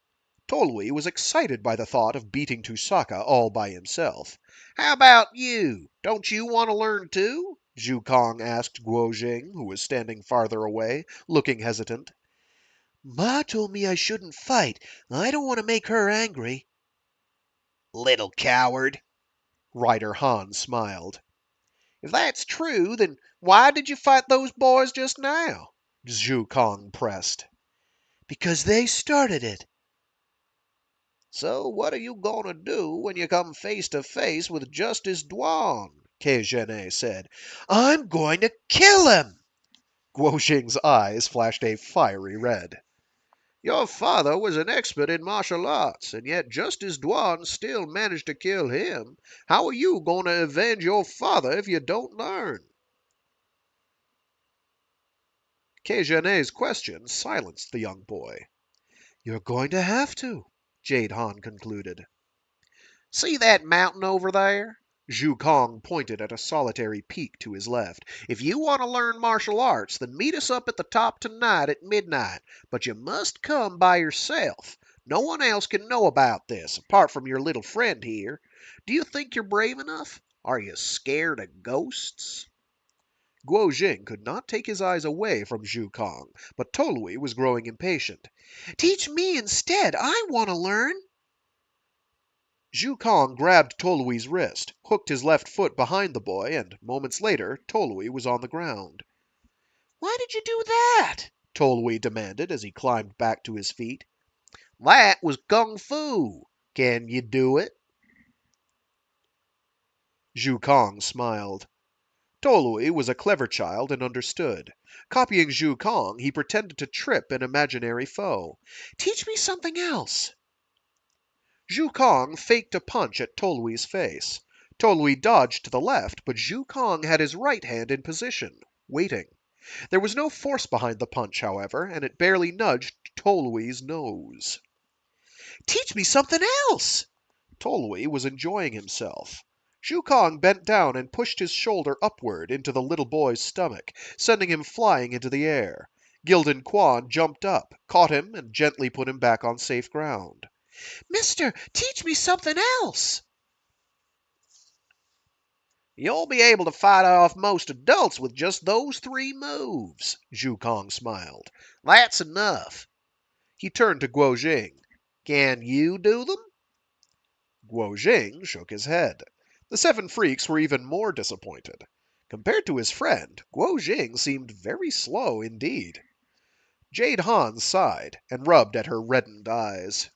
Tolui was excited by the thought of beating Tusaka all by himself. How about you? Don't you want to learn too? Zhu Kong asked Guo Jing, who was standing farther away, looking hesitant. Ma told me I shouldn't fight. I don't want to make her angry. Little coward. Rider Han smiled. If that's true, then why did you fight those boys just now? Zhu Kong pressed. Because they started it. So what are you going to do when you come face to face with Justice Duan? Kejene said. I'm going to kill him. Guo Jing's eyes flashed a fiery red. Your father was an expert in martial arts, and yet Justice Duan still managed to kill him. How are you going to avenge your father if you don't learn? Kejene's question silenced the young boy. You're going to have to, Jade Han concluded. See that mountain over there? Zhu Kong pointed at a solitary peak to his left. If you want to learn martial arts, then meet us up at the top tonight at midnight. But you must come by yourself. No one else can know about this, apart from your little friend here. Do you think you're brave enough? Are you scared of ghosts? Guo Jing could not take his eyes away from Zhu Kong, but Tolui was growing impatient. Teach me instead. I want to learn. Zhu Kong grabbed Tolui's wrist, hooked his left foot behind the boy, and moments later Tolui was on the ground. Why did you do that? Tolui demanded as he climbed back to his feet. That was kung fu. Can you do it? Zhu Kong smiled. Tolui was a clever child and understood. Copying Zhu Kong, he pretended to trip an imaginary foe. Teach me something else. Zhu Kong faked a punch at Tolui's face. Tolui dodged to the left, but Zhu Kong had his right hand in position, waiting. There was no force behind the punch, however, and it barely nudged Tolui's nose. Teach me something else! Tolui was enjoying himself. Zhu Kong bent down and pushed his shoulder upward into the little boy's stomach, sending him flying into the air. Gildan Quan jumped up, caught him, and gently put him back on safe ground. Mister, teach me something else! You'll be able to fight off most adults with just those 3 moves, Zhu Kong smiled. That's enough. He turned to Guo Jing. Can you do them? Guo Jing shook his head. The 7 freaks were even more disappointed. Compared to his friend, Guo Jing seemed very slow indeed. Jade Han sighed and rubbed at her reddened eyes.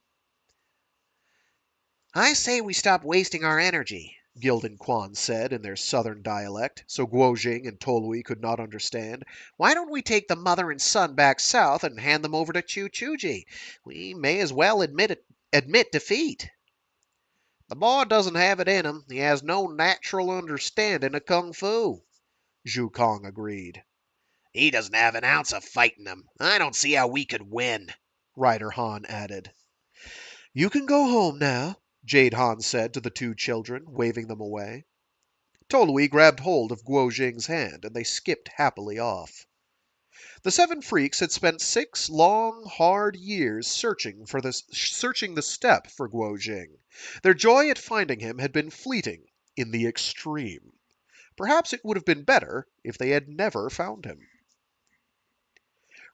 I say we stop wasting our energy. Gildan Quan said in their southern dialect, so Guo Jing and Tolui could not understand. Why don't we take the mother and son back south and hand them over to Qiu Chuji? We may as well admit defeat. The boy doesn't have it in him. He has no natural understanding of kung fu. Zhu Kong agreed. He doesn't have an ounce of fight in him. I don't see how we could win. Ryder Han added. You can go home now, Jade Han said to the two children, waving them away. Tolui grabbed hold of Guo Jing's hand, and they skipped happily off. The seven freaks had spent 6 long, hard years searching the steppe for Guo Jing. Their joy at finding him had been fleeting in the extreme. Perhaps it would have been better if they had never found him.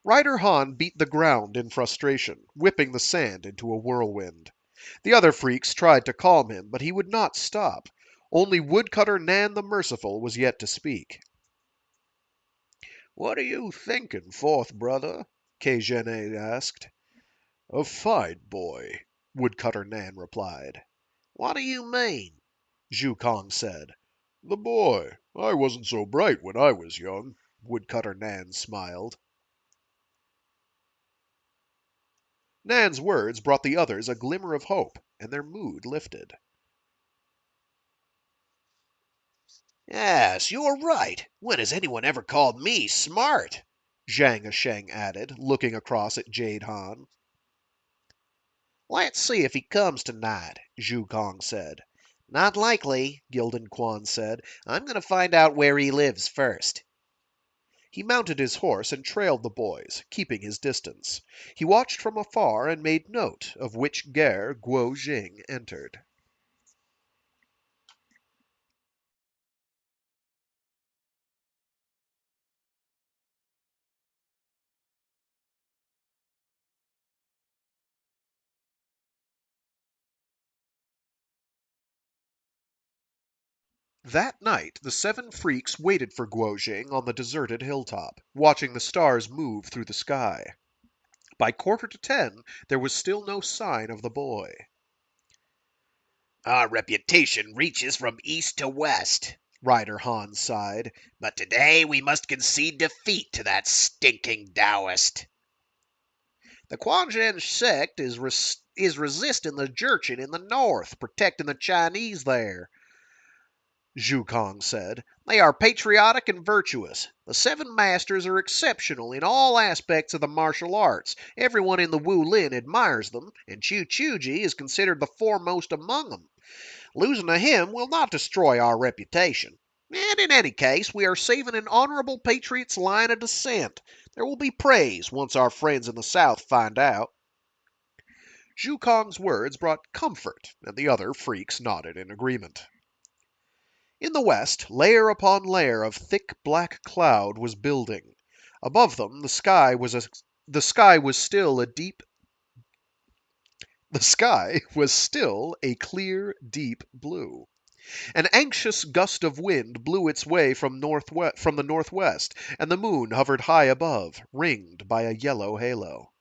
Ryder Han beat the ground in frustration, whipping the sand into a whirlwind. The other freaks tried to calm him, but he would not stop. Only Woodcutter Nan the Merciful was yet to speak. What are you thinking, fourth brother? Kejene asked. A fine boy, Woodcutter Nan replied. What do you mean? Zhu Kong said. The boy. I wasn't so bright when I was young. Woodcutter Nan smiled. Nan's words brought the others a glimmer of hope, and their mood lifted. Yes, you're right. When has anyone ever called me smart? Zhang Sheng added, looking across at Jade Han. Let's see if he comes tonight, Zhu Kong said. Not likely, Gildan Quan said. I'm going to find out where he lives first. He mounted his horse and trailed the boys, keeping his distance. He watched from afar and made note of which ger Guo Jing entered. That night the seven freaks waited for Guo Jing on the deserted hilltop, watching the stars move through the sky. By 9:45 there was still no sign of the boy. Our reputation reaches from east to west, Ryder Han sighed. but today we must concede defeat to that stinking Taoist. The Quanzhen sect is resisting the Jurchen in the north, protecting the Chinese there. Zhu Kong said. They are patriotic and virtuous. The seven masters are exceptional in all aspects of the martial arts. Everyone in the Wulin admires them, and Qiu Chuji is considered the foremost among them. Losing to him will not destroy our reputation. And in any case, we are saving an honorable patriot's line of descent. There will be praise once our friends in the south find out. Zhu Kong's words brought comfort, and the other freaks nodded in agreement. In the west, layer upon layer of thick black cloud was building. Above them, the sky was still a clear, deep blue. An anxious gust of wind blew its way from the northwest, and the moon hovered high above, ringed by a yellow halo.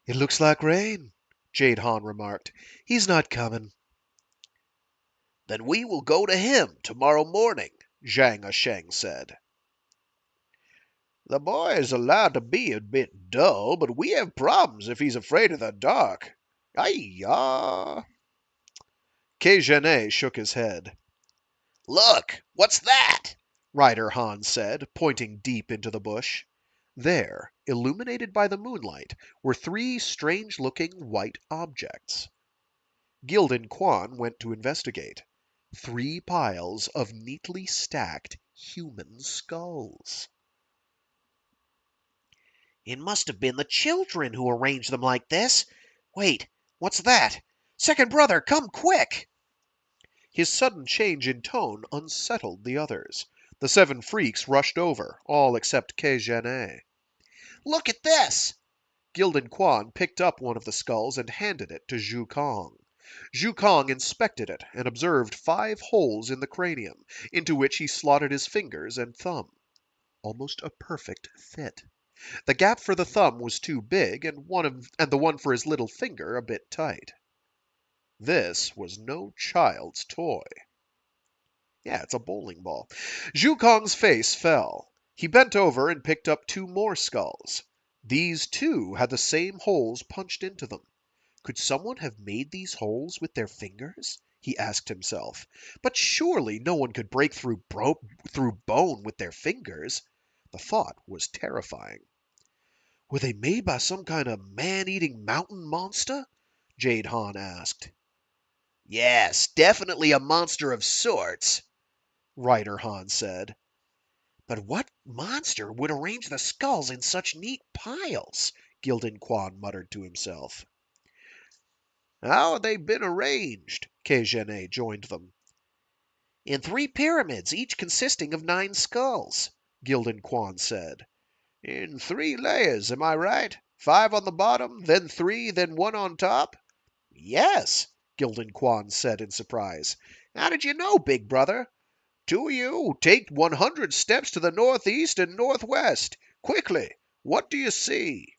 It looks like rain, Jade Han remarked. He's not coming. Then we will go to him tomorrow morning, Zhang Sheng said. The boy is allowed to be a bit dull, but we have problems if he's afraid of the dark. Ay-ya! Kejene shook his head. Look, what's that? Ryder Han said, pointing deep into the bush. There, illuminated by the moonlight, were 3 strange-looking white objects. Gildan Quan went to investigate. 3 piles of neatly stacked human skulls. It must have been the children who arranged them like this. Wait, what's that? Second brother, come quick! His sudden change in tone unsettled the others. The 7 freaks rushed over, all except Kejene. Look at this! Gildan Quan picked up one of the skulls and handed it to Zhu Kong. Zhu Kong inspected it and observed 5 holes in the cranium, into which he slotted his fingers and thumb. Almost a perfect fit. The gap for the thumb was too big, and the one for his little finger a bit tight. This was no child's toy. Yeah, it's a bowling ball. Zhu Kong's face fell. He bent over and picked up two more skulls. These, too, had the same holes punched into them. Could someone have made these holes with their fingers? He asked himself. But surely no one could break through bone with their fingers. The thought was terrifying. Were they made by some kind of man-eating mountain monster? Jade Han asked. Yes, definitely a monster of sorts, Ryder Han said. But what monster would arrange the skulls in such neat piles? Gildan Quan muttered to himself. How have they been arranged? Kejene joined them. In 3 pyramids, each consisting of 9 skulls, Gildan Quan said. In 3 layers, am I right? 5 on the bottom, then 3, then 1 on top? Yes, Gildan Quan said in surprise. How did you know, big brother? 2 of you, take 100 steps to the northeast and northwest. Quickly, what do you see?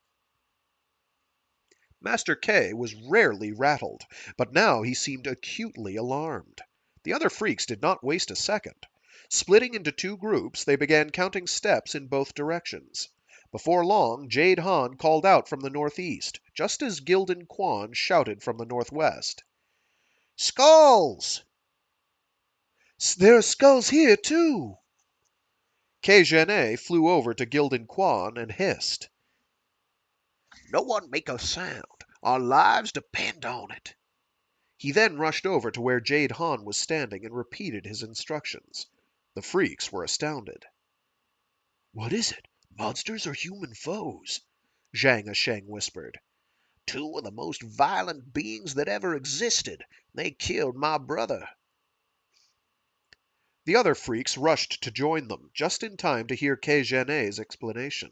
Master K was rarely rattled, but now he seemed acutely alarmed. The other freaks did not waste a second. Splitting into 2 groups, they began counting steps in both directions. Before long, Jade Han called out from the northeast, just as Gildan Quan shouted from the northwest. Skulls! There are skulls here, too! Kejene flew over to Gildan Quan and hissed. No one make a sound. Our lives depend on it. He then rushed over to where Jade Han was standing and repeated his instructions. The freaks were astounded. What is it? Monsters or human foes? Zhang Asheng whispered. 2 of the most violent beings that ever existed. They killed my brother. The other freaks rushed to join them, just in time to hear Kejene's explanation.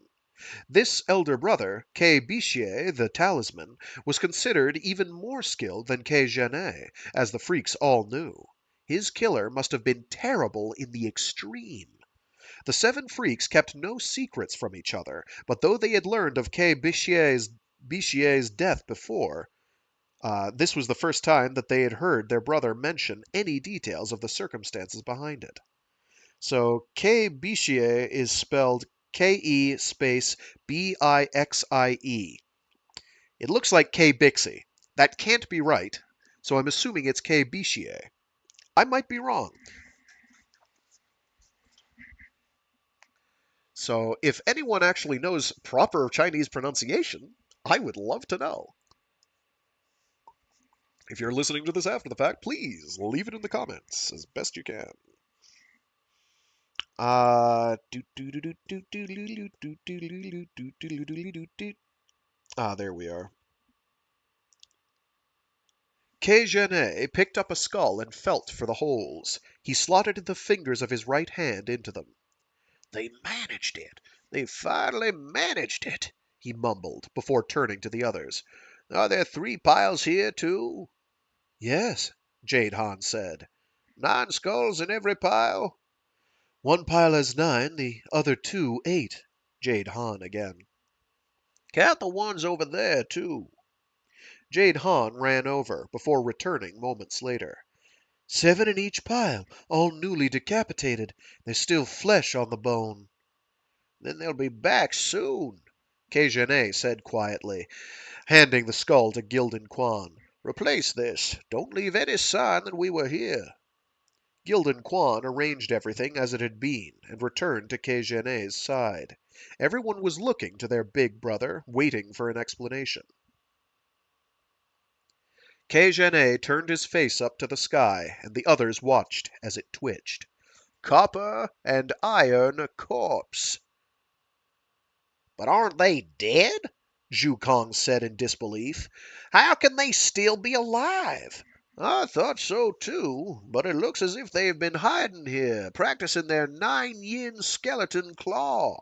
This elder brother, Ke Bishie, the talisman, was considered even more skilled than Kejene, as the freaks all knew. His killer must have been terrible in the extreme. The 7 freaks kept no secrets from each other, but though they had learned of Ke Bishie's death before, this was the first time that they had heard their brother mention any details of the circumstances behind it. So Ke Bishie is spelled Ke space Bixie. It looks like K Bixie. That can't be right, so I'm assuming it's K Bishie. I might be wrong. So if anyone actually knows proper Chinese pronunciation, I would love to know. If you're listening to this after the fact, please leave it in the comments as best you can. There we are. Kejene picked up a skull and felt for the holes. He slotted the fingers of his right hand into them. They managed it. They finally managed it, he mumbled, before turning to the others. Are there 3 piles here, too? Yes, Jade Han said. 9 skulls in every pile? 1 pile has 9, the other 2 8, Jade Han again. Count the ones over there, too. Jade Han ran over, before returning moments later. 7 in each pile, all newly decapitated. There's still flesh on the bone. Then they'll be back soon, Kejene said quietly, handing the skull to Gildan Quan. Replace this. Don't leave any sign that we were here. Gildan Quan arranged everything as it had been, and returned to Kejene's side. Everyone was looking to their big brother, waiting for an explanation. Kejene turned his face up to the sky, and the others watched as it twitched. Copper and iron corpse. But aren't they dead? Zhu Kong said in disbelief. How can they still be alive? I thought so too, but it looks as if they've been hiding here, practicing their 9-yin skeleton claw,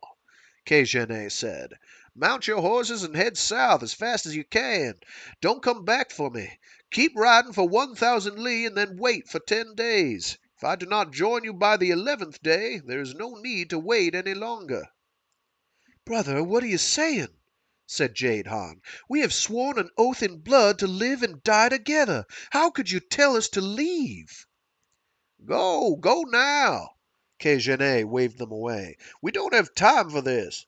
Kejene said. Mount your horses and head south as fast as you can. Don't come back for me. Keep riding for 1,000 li and then wait for 10 days. If I do not join you by the 11th day, there is no need to wait any longer. Brother, what are you saying? said Jade Han. "We have sworn an oath in blood to live and die together. How could you tell us to leave?" Go, go now. Kejene waved them away. We don't have time for this.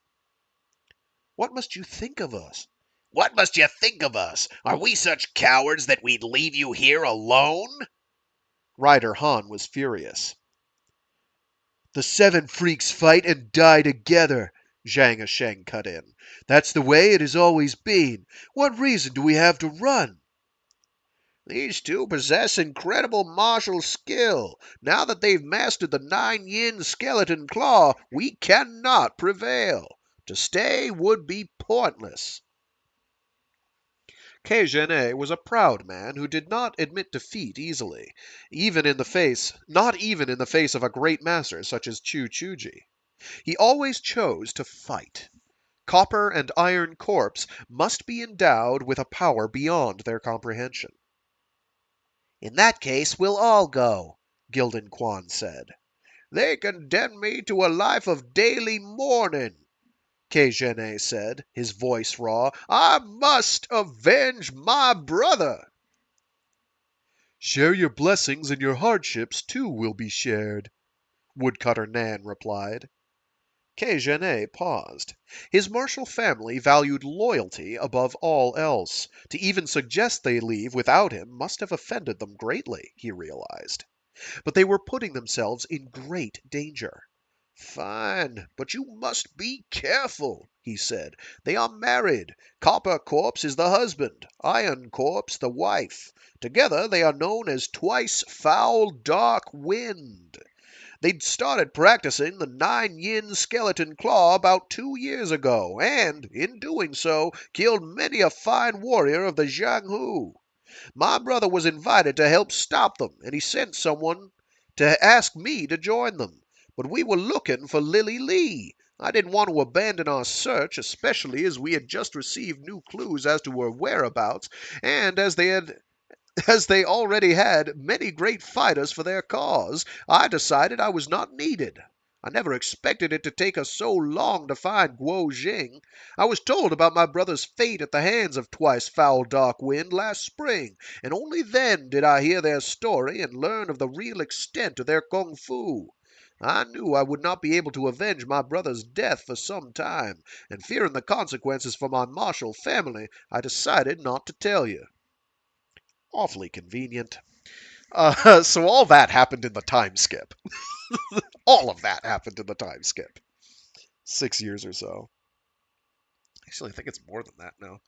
"What must you think of us?" What must you think of us? Are we such cowards that we'd leave you here alone?" Rider Han was furious. "The 7 freaks fight and die together," Zhang Sheng cut in. "That's the way it has always been. What reason do we have to run?" These two possess incredible martial skill. Now that they've mastered the 9 yin skeleton claw, we cannot prevail. To stay would be pointless. Kejene was a proud man who did not admit defeat easily, not even in the face of a great master such as Qiu Chuji. He always chose to fight. Copper and Iron Corpse must be endowed with a power beyond their comprehension. "In that case, we'll all go," Gildan Quan said. They condemn me to a life of daily mourning, Kejene said, his voice raw. I must avenge my brother. Share your blessings and your hardships too will be shared, Woodcutter Nan replied. Kejene paused. His martial family valued loyalty above all else. To even suggest they leave without him must have offended them greatly, he realized. But they were putting themselves in great danger. Fine, but you must be careful, he said. They are married. Copper Corpse is the husband, Iron Corpse the wife. Together they are known as Twice Foul Dark Wind. They'd started practicing the 9 yin skeleton claw about 2 years ago, and, in doing so, killed many a fine warrior of the Jianghu. My brother was invited to help stop them, and he sent someone to ask me to join them. But we were looking for Lily Lee. I didn't want to abandon our search, especially as we had just received new clues as to her whereabouts, and as they already had many great fighters for their cause, I decided I was not needed. I never expected it to take us so long to find Guo Jing. I was told about my brother's fate at the hands of Twice Foul Dark Wind last spring, and only then did I hear their story and learn of the real extent of their kung fu. I knew I would not be able to avenge my brother's death for some time, and fearing the consequences for my martial family, I decided not to tell you. Awfully convenient. So all that happened in the time skip. All of that happened in the time skip. 6 years or so. Actually, I think it's more than that now.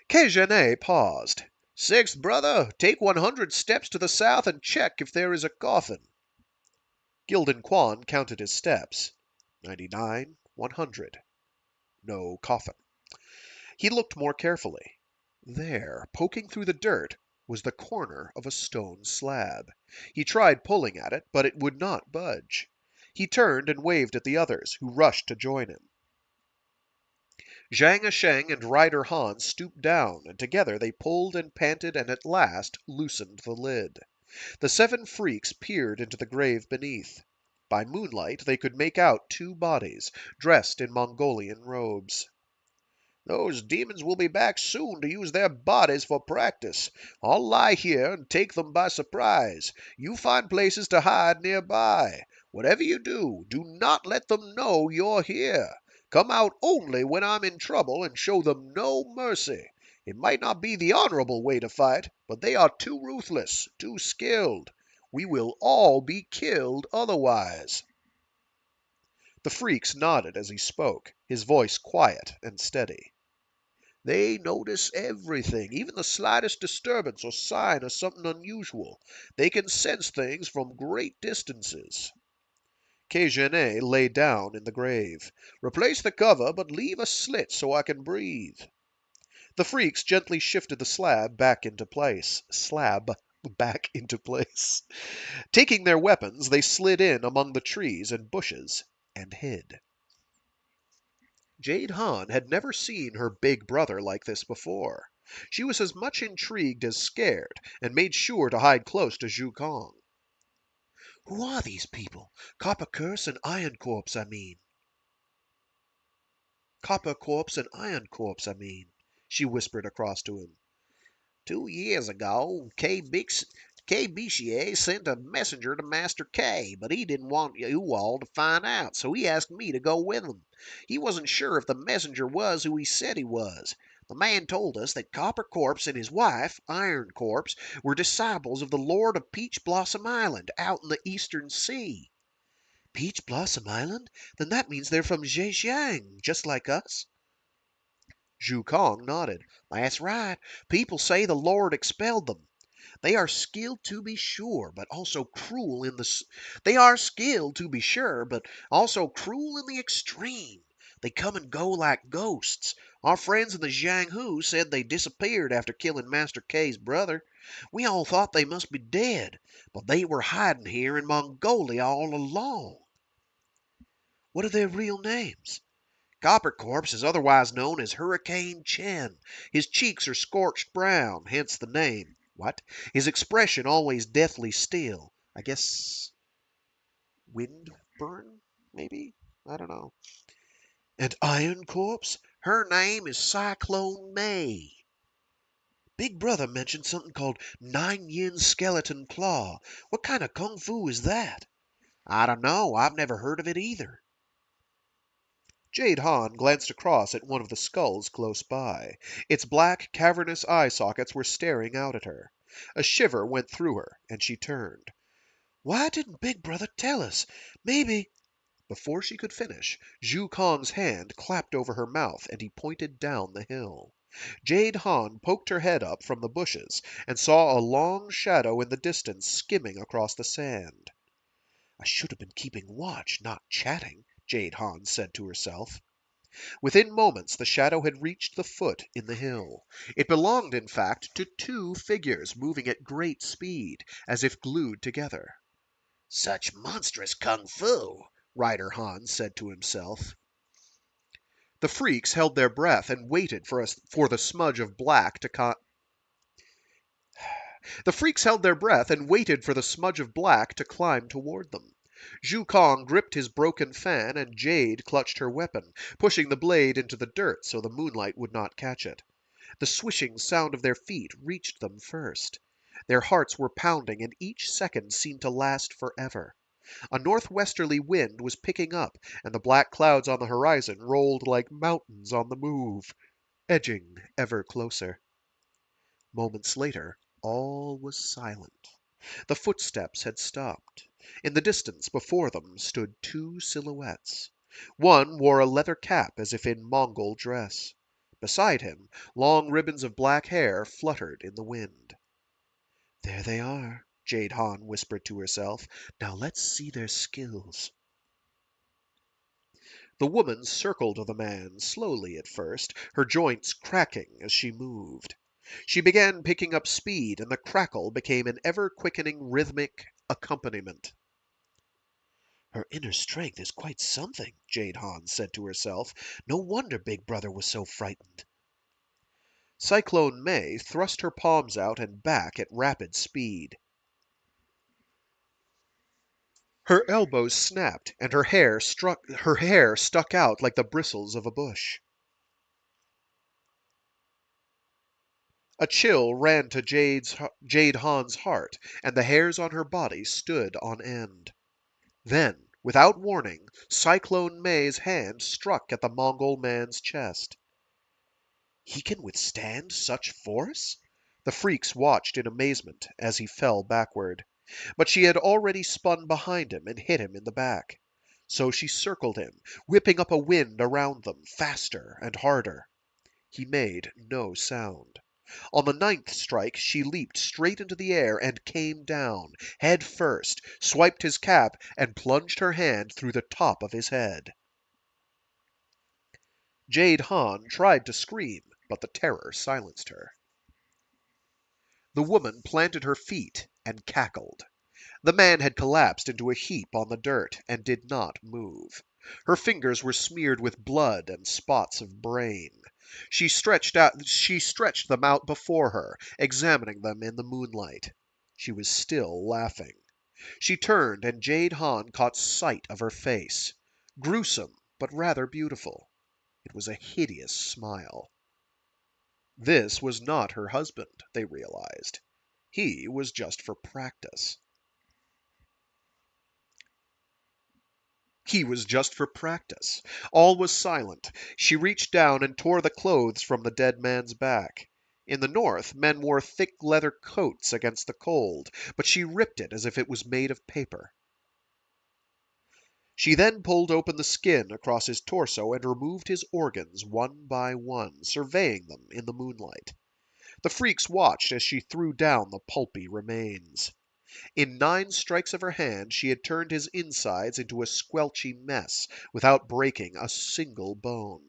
Kejene paused. Sixth brother, take 100 steps to the south and check if there is a coffin. Gildan Quan counted his steps. 99, 100. No coffin. He looked more carefully. There, poking through the dirt, was the corner of a stone slab. He tried pulling at it, but it would not budge. He turned and waved at the others, who rushed to join him. Zhang Sheng and Rider Han stooped down, and together they pulled and panted and at last loosened the lid. The 7 freaks peered into the grave beneath. By moonlight they could make out 2 bodies, dressed in Mongolian robes. Those demons will be back soon to use their bodies for practice. I'll lie here and take them by surprise. You find places to hide nearby. Whatever you do, do not let them know you're here. Come out only when I'm in trouble and show them no mercy. It might not be the honorable way to fight, but they are too ruthless, too skilled. We will all be killed otherwise. The freaks nodded as he spoke, his voice quiet and steady. They notice everything, even the slightest disturbance or sign of something unusual. They can sense things from great distances. Kejene lay down in the grave. Replace the cover, but leave a slit so I can breathe. The freaks gently shifted the slab back into place. Taking their weapons, they slid in among the trees and bushes and hid. Jade Han had never seen her big brother like this before. She was as much intrigued as scared, and made sure to hide close to Zhu Kong. "Who are these people? Copper Curse and Iron Corpse, I mean." Copper corpse and iron corpse, I mean, she whispered across to him. 2 years ago, K. Bichier sent a messenger to Master K, but he didn't want you all to find out, so he asked me to go with him. He wasn't sure if the messenger was who he said he was. The man told us that Copper Corpse and his wife, Iron Corpse, were disciples of the Lord of Peach Blossom Island out in the Eastern Sea. Peach Blossom Island? Then that means they're from Zhejiang, just like us? Zhu Kong nodded. That's right. People say the Lord expelled them. They are skilled to be sure, but also cruel in the. They are skilled to be sure, but also cruel in the extreme. They come and go like ghosts. Our friends in the Jianghu said they disappeared after killing Master K's brother. We all thought they must be dead, but they were hiding here in Mongolia all along. What are their real names? Copper Corpse is otherwise known as Hurricane Chen. His cheeks are scorched brown, hence the name. What? His expression always deathly still. I guess wind burn, maybe? I don't know. And Iron Corpse? Her name is Cyclone May. Big Brother mentioned something called 9 Yin Skeleton Claw. What kind of kung fu is that? I don't know. I've never heard of it either. Jade Han glanced across at one of the skulls close by. Its black, cavernous eye sockets were staring out at her. A shiver went through her, and she turned. Why didn't Big Brother tell us? Maybe. Before she could finish, Zhu Kong's hand clapped over her mouth, and he pointed down the hill. Jade Han poked her head up from the bushes and saw a long shadow in the distance skimming across the sand. I should have been keeping watch, not chatting, Jade Han said to herself. Within moments the shadow had reached the foot in the hill. It belonged, in fact, to two figures moving at great speed, as if glued together. Such monstrous kung fu, Rider Han said to himself. The freaks held their breath and waited for the smudge of black to The freaks held their breath and waited for the smudge of black to climb toward them. Zhu Kong gripped his broken fan, and Jade clutched her weapon, pushing the blade into the dirt so the moonlight would not catch it. The swishing sound of their feet reached them first. Their hearts were pounding, and each second seemed to last forever. A northwesterly wind was picking up, and the black clouds on the horizon rolled like mountains on the move, edging ever closer. Moments later, all was silent. The footsteps had stopped. In the distance before them stood two silhouettes. One wore a leather cap as if in Mongol dress. Beside him, long ribbons of black hair fluttered in the wind. There they are, Jade Han whispered to herself. Now let's see their skills. The woman circled the man, slowly at first, her joints cracking as she moved. She began picking up speed, and the crackle became an ever-quickening rhythmic accompaniment. Her inner strength is quite something, Jade Han said to herself. No wonder Big Brother was so frightened. Cyclone May thrust her palms out and back at rapid speed. Her elbows snapped, and her hair stuck out like the bristles of a bush. A chill ran to Jade Han's heart, and the hairs on her body stood on end. Then, without warning, Cyclone May's hand struck at the Mongol man's chest. He can withstand such force? The freaks watched in amazement as he fell backward. But she had already spun behind him and hit him in the back. So she circled him, whipping up a wind around them, faster and harder. He made no sound. On the 9th strike she leaped straight into the air and came down, head first, swiped his cap, and plunged her hand through the top of his head. Jade Han tried to scream, but the terror silenced her. The woman planted her feet and cackled. The man had collapsed into a heap on the dirt and did not move. Her fingers were smeared with blood and spots of brain. She stretched them out before her, examining them in the moonlight. She was still laughing. She turned, and Jade Han caught sight of her face. Gruesome, but rather beautiful. It was a hideous smile. This was not her husband, they realized. He was just for practice. He was just for practice. All was silent. She reached down and tore the clothes from the dead man's back. In the north, men wore thick leather coats against the cold, but she ripped it as if it was made of paper. She then pulled open the skin across his torso and removed his organs one by one, surveying them in the moonlight. The freaks watched as she threw down the pulpy remains. In 9 strikes of her hand she had turned his insides into a squelchy mess, without breaking a single bone.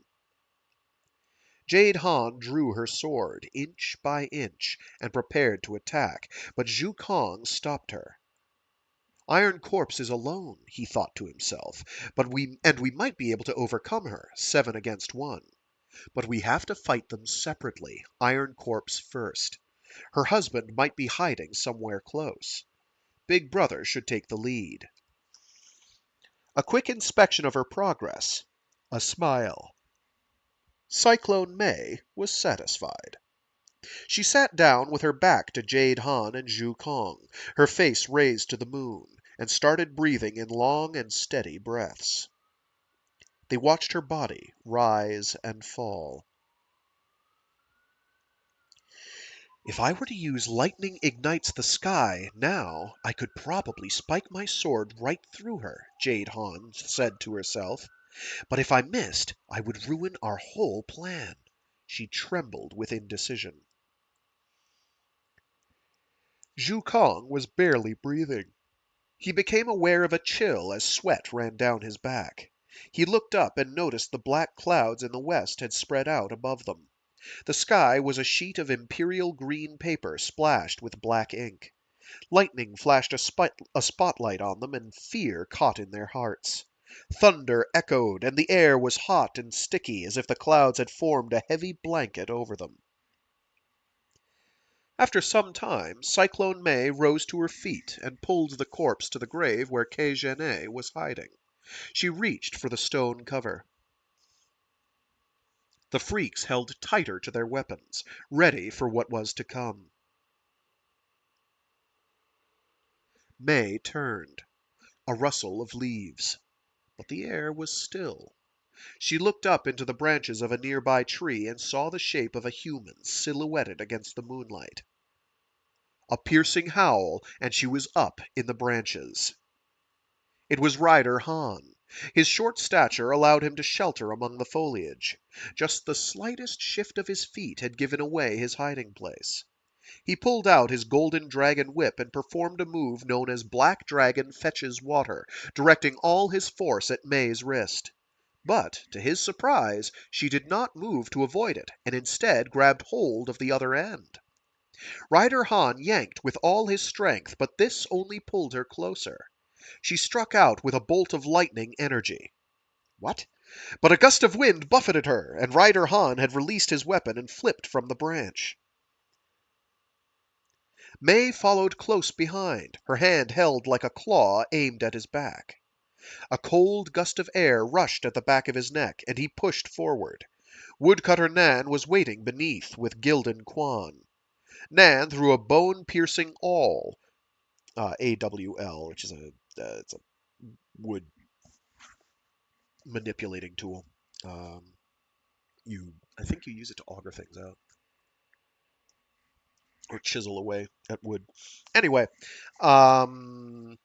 Jade Han drew her sword, inch by inch, and prepared to attack, but Zhu Kong stopped her. Iron Corpse is alone, he thought to himself, we might be able to overcome her, 7 against 1. But we have to fight them separately, Iron Corpse first. Her husband might be hiding somewhere close. Big Brother should take the lead. A quick inspection of her progress. A smile. Cyclone May was satisfied. She sat down with her back to Jade Han and Zhu Kong, her face raised to the moon, and started breathing in long and steady breaths. They watched her body rise and fall. If I were to use lightning ignites the sky now, I could probably spike my sword right through her, Jade Han said to herself. But if I missed, I would ruin our whole plan. She trembled with indecision. Zhu Kong was barely breathing. He became aware of a chill as sweat ran down his back. He looked up and noticed the black clouds in the west had spread out above them. The sky was a sheet of imperial green paper splashed with black ink. Lightning flashed a spotlight on them, and fear caught in their hearts. Thunder echoed, and the air was hot and sticky, as if the clouds had formed a heavy blanket over them. After some time, Cyclone May rose to her feet and pulled the corpse to the grave where Kei Zhene was hiding. She reached for the stone cover. The freaks held tighter to their weapons, ready for what was to come. May turned. A rustle of leaves. But the air was still. She looked up into the branches of a nearby tree and saw the shape of a human silhouetted against the moonlight. A piercing howl, and she was up in the branches. It was Rider Han. His short stature allowed him to shelter among the foliage. Just the slightest shift of his feet had given away his hiding place. He pulled out his golden dragon whip and performed a move known as Black Dragon Fetches Water, directing all his force at May's wrist. But, to his surprise, she did not move to avoid it, and instead grabbed hold of the other end. Rider Han yanked with all his strength, but this only pulled her closer. She struck out with a bolt of lightning energy. What? But a gust of wind buffeted her, and Rider Han had released his weapon and flipped from the branch. May followed close behind, her hand held like a claw aimed at his back. A cold gust of air rushed at the back of his neck, and he pushed forward. Woodcutter Nan was waiting beneath with Gildan Quan. Nan threw a bone-piercing awl, AWL, which is it's a wood manipulating tool. I think you use it to auger things out or chisel away at wood. Anyway, Nan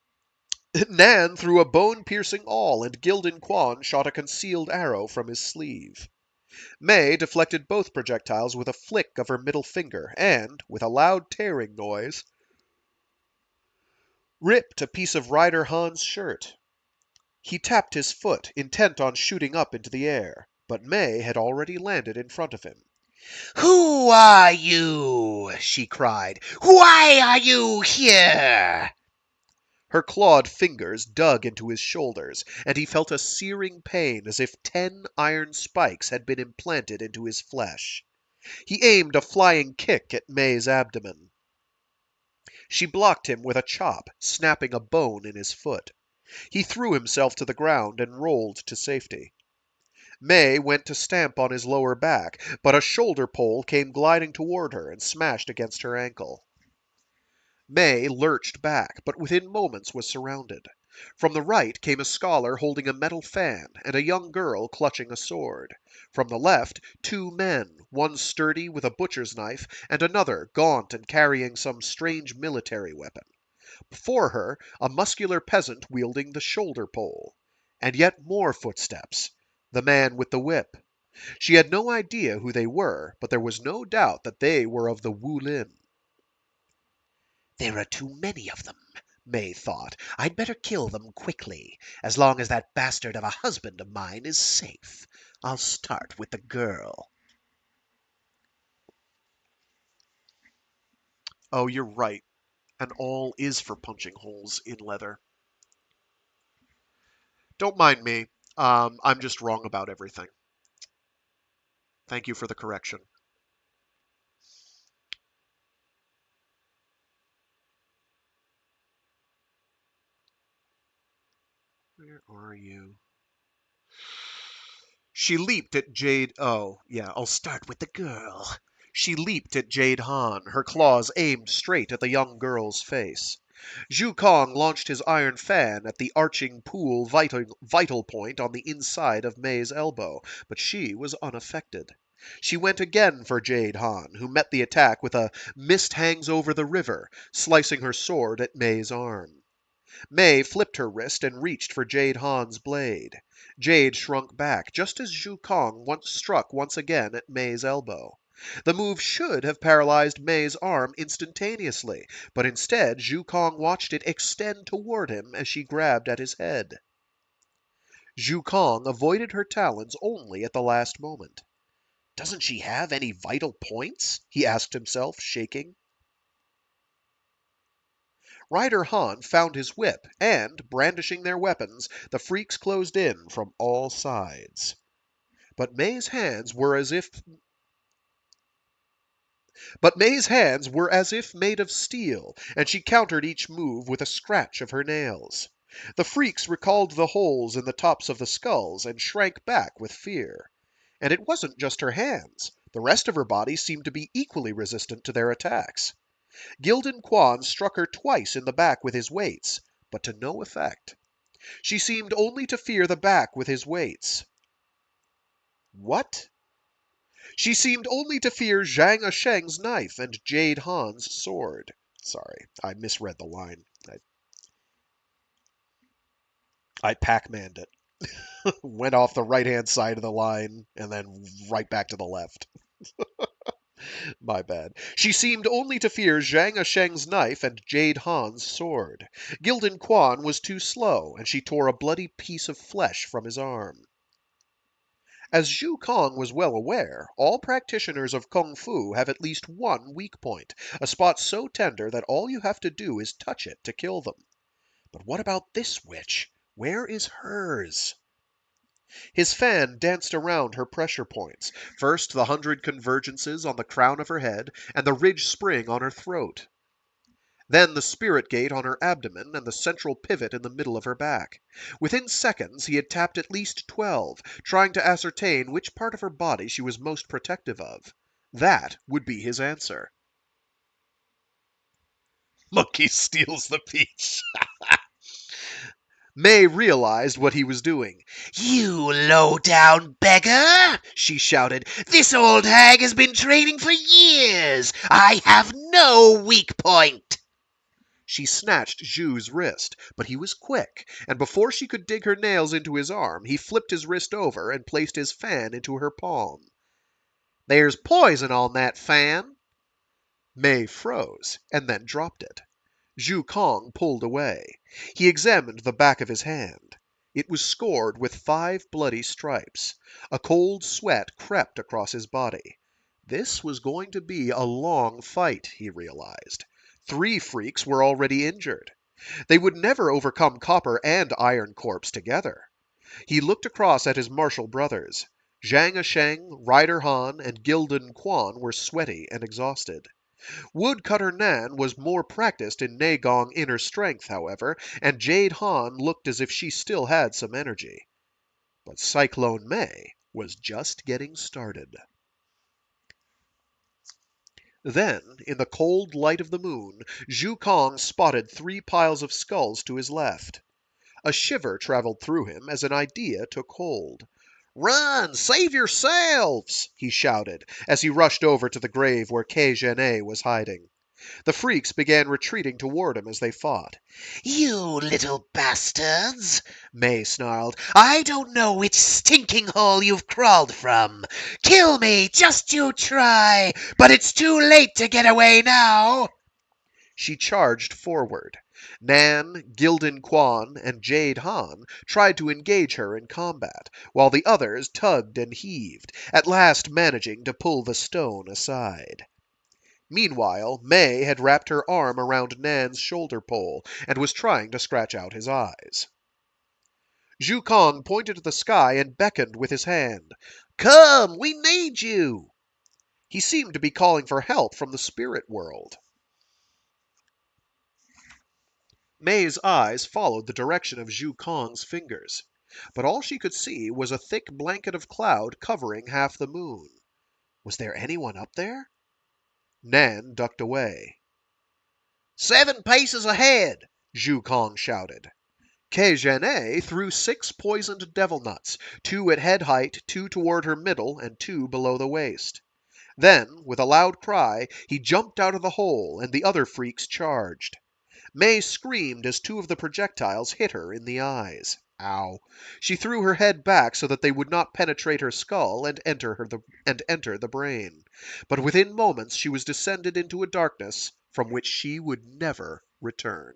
threw a bone-piercing awl, and Gildan Quan shot a concealed arrow from his sleeve. May deflected both projectiles with a flick of her middle finger, and, with a loud tearing noise, ripped a piece of Rider Han's shirt. He tapped his foot, intent on shooting up into the air, but May had already landed in front of him. Who are you? She cried. Why are you here? Her clawed fingers dug into his shoulders, and he felt a searing pain as if 10 iron spikes had been implanted into his flesh. He aimed a flying kick at May's abdomen. She blocked him with a chop, snapping a bone in his foot. He threw himself to the ground and rolled to safety. May went to stamp on his lower back, but a shoulder pole came gliding toward her and smashed against her ankle. May lurched back, but within moments was surrounded. From the right came a scholar holding a metal fan, and a young girl clutching a sword. From the left, two men, one sturdy with a butcher's knife, and another gaunt and carrying some strange military weapon. Before her, a muscular peasant wielding the shoulder pole. And yet more footsteps. The man with the whip. She had no idea who they were, but there was no doubt that they were of the wulin. There are too many of them, May thought. I'd better kill them quickly, as long as that bastard of a husband of mine is safe. I'll start with the girl. Oh, you're right. An awl is for punching holes in leather. Don't mind me. I'm just wrong about everything. Thank you for the correction. Where are you? She leaped at Jade. Oh, yeah, I'll start with the girl. She leaped at Jade Han, her claws aimed straight at the young girl's face. Zhu Kong launched his iron fan at the arching pool vital point on the inside of May's elbow, but she was unaffected. She went again for Jade Han, who met the attack with a mist hangs over the river, slicing her sword at May's arm. May flipped her wrist and reached for Jade Han's blade. Jade shrunk back, just as Zhu Kong struck once again at May's elbow. The move should have paralyzed May's arm instantaneously, but instead Zhu Kong watched it extend toward him as she grabbed at his head. Zhu Kong avoided her talons only at the last moment. Doesn't she have any vital points? He asked himself, shaking. Rider Han found his whip, and, brandishing their weapons, the freaks closed in from all sides. But May's hands were as if made of steel, and she countered each move with a scratch of her nails. The freaks recalled the holes in the tops of the skulls and shrank back with fear. And it wasn't just her hands. The rest of her body seemed to be equally resistant to their attacks. Gildan Quan struck her twice in the back with his weights, but to no effect. She seemed only to fear the back with his weights. What? She seemed only to fear Zhang Sheng's knife and Jade Han's sword. Sorry, I misread the line. I Pac-Manned it. Went off the right-hand side of the line and then right back to the left. My bad. She seemed only to fear Zhang Sheng's knife and Jade Han's sword. Gildan Quan was too slow, and she tore a bloody piece of flesh from his arm. As Zhu Kong was well aware, all practitioners of Kung Fu have at least one weak point, a spot so tender that all you have to do is touch it to kill them. But what about this witch? Where is hers? His fan danced around her pressure points, first the 100 convergences on the crown of her head and the ridge spring on her throat. Then the spirit gate on her abdomen and the central pivot in the middle of her back. Within seconds he had tapped at least 12, trying to ascertain which part of her body she was most protective of. That would be his answer. Monkey steals the peach. May realized what he was doing. You low-down beggar, she shouted. This old hag has been training for years. I have no weak point. She snatched Zhu's wrist, but he was quick, and before she could dig her nails into his arm, he flipped his wrist over and placed his fan into her palm. There's poison on that fan. May froze, and then dropped it. Zhu Kong pulled away. He examined the back of his hand. It was scored with 5 bloody stripes. A cold sweat crept across his body. This was going to be a long fight, he realized. 3 freaks were already injured. They would never overcome Copper and Iron Corpse together. He looked across at his martial brothers. Zhang Sheng, Rider Han, and Gildan Quan were sweaty and exhausted. Woodcutter Nan was more practiced in Neigong inner strength, however, and Jade Han looked as if she still had some energy. But Cyclone May was just getting started. Then, in the cold light of the moon, Zhu Kong spotted 3 piles of skulls to his left. A shiver traveled through him as an idea took hold. "Run! Save yourselves!" he shouted as he rushed over to the grave where Qiu was hiding. The freaks began retreating toward him as they fought. You little bastards, May snarled. I don't know which stinking hole you've crawled from. Kill me, just you try, but it's too late to get away now. She charged forward. Nan, Gildan Quan, and Jade Han tried to engage her in combat, while the others tugged and heaved, at last managing to pull the stone aside. Meanwhile, May had wrapped her arm around Nan's shoulder pole and was trying to scratch out his eyes. Zhu Kong pointed to the sky and beckoned with his hand. "Come, we need you!" He seemed to be calling for help from the spirit world. May's eyes followed the direction of Zhu Kong's fingers, but all she could see was a thick blanket of cloud covering half the moon. Was there anyone up there? Nan ducked away. 7 paces ahead, Zhu Kong shouted. Qiu threw 6 poisoned devil nuts, 2 at head height, 2 toward her middle, and 2 below the waist. Then, with a loud cry, he jumped out of the hole, and the other freaks charged. May screamed as 2 of the projectiles hit her in the eyes. Ow. She threw her head back so that they would not penetrate her skull and enter the brain. But within moments she was descended into a darkness from which she would never return.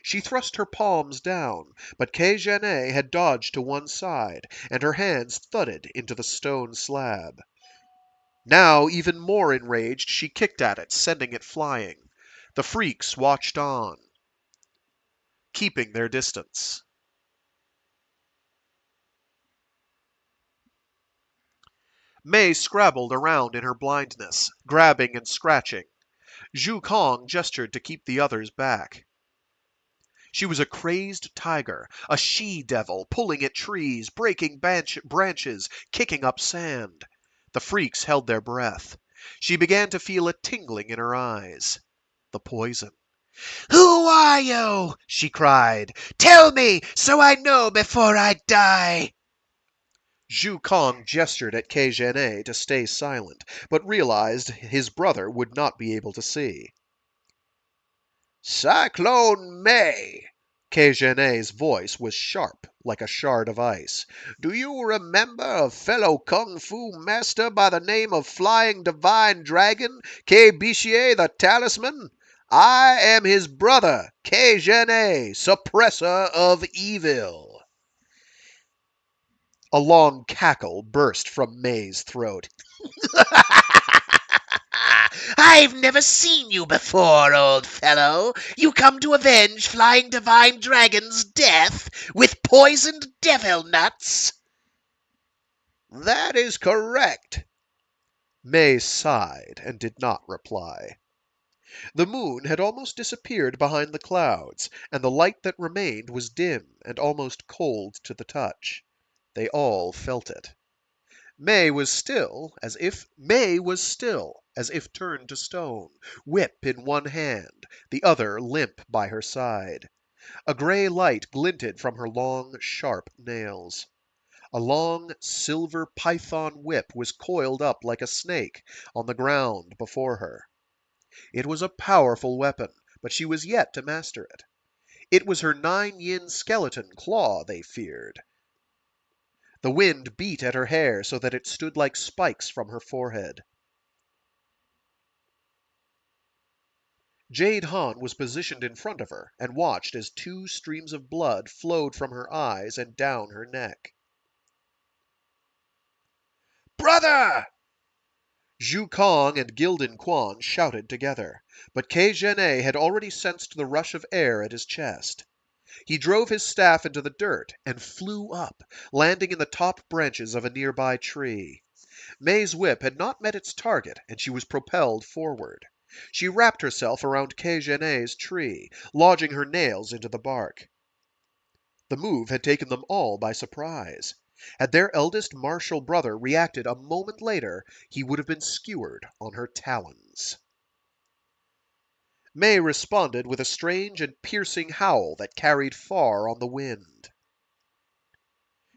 She thrust her palms down, but Qiu had dodged to one side, and her hands thudded into the stone slab. Now, even more enraged, she kicked at it, sending it flying. The freaks watched on, keeping their distance. May scrabbled around in her blindness, grabbing and scratching. Zhu Kong gestured to keep the others back. She was a crazed tiger, a she-devil, pulling at trees, breaking branches, kicking up sand. The freaks held their breath. She began to feel a tingling in her eyes. The poison. Who are you? She cried. Tell me, so I know before I die. Zhu Kong gestured at Qiu to stay silent, but realized his brother would not be able to see. Cyclone May! Qiu's voice was sharp, like a shard of ice. Do you remember a fellow kung fu master by the name of Flying Divine Dragon, Bixier the Talisman? I am his brother, Qiu, suppressor of evil. A long cackle burst from May's throat. I've never seen you before, old fellow. You come to avenge Flying Divine Dragon's death with poisoned devil nuts? That is correct. May sighed and did not reply. The moon had almost disappeared behind the clouds, and the light that remained was dim and almost cold to the touch. They all felt it. May was still, as if turned to stone, whip in one hand, the other limp by her side. A gray light glinted from her long, sharp nails. A long, silver python whip was coiled up like a snake on the ground before her. It was a powerful weapon, but she was yet to master it. It was her 9-yin skeleton claw they feared. The wind beat at her hair so that it stood like spikes from her forehead. Jade Han was positioned in front of her and watched as 2 streams of blood flowed from her eyes and down her neck. Brother! Zhu Kong and Gildan Quan shouted together, but Qiu had already sensed the rush of air at his chest. He drove his staff into the dirt and flew up, landing in the top branches of a nearby tree. May's whip had not met its target, and she was propelled forward. She wrapped herself around Qiu's tree, lodging her nails into the bark. The move had taken them all by surprise. Had their eldest martial brother reacted a moment later, he would have been skewered on her talons. May responded with a strange and piercing howl that carried far on the wind.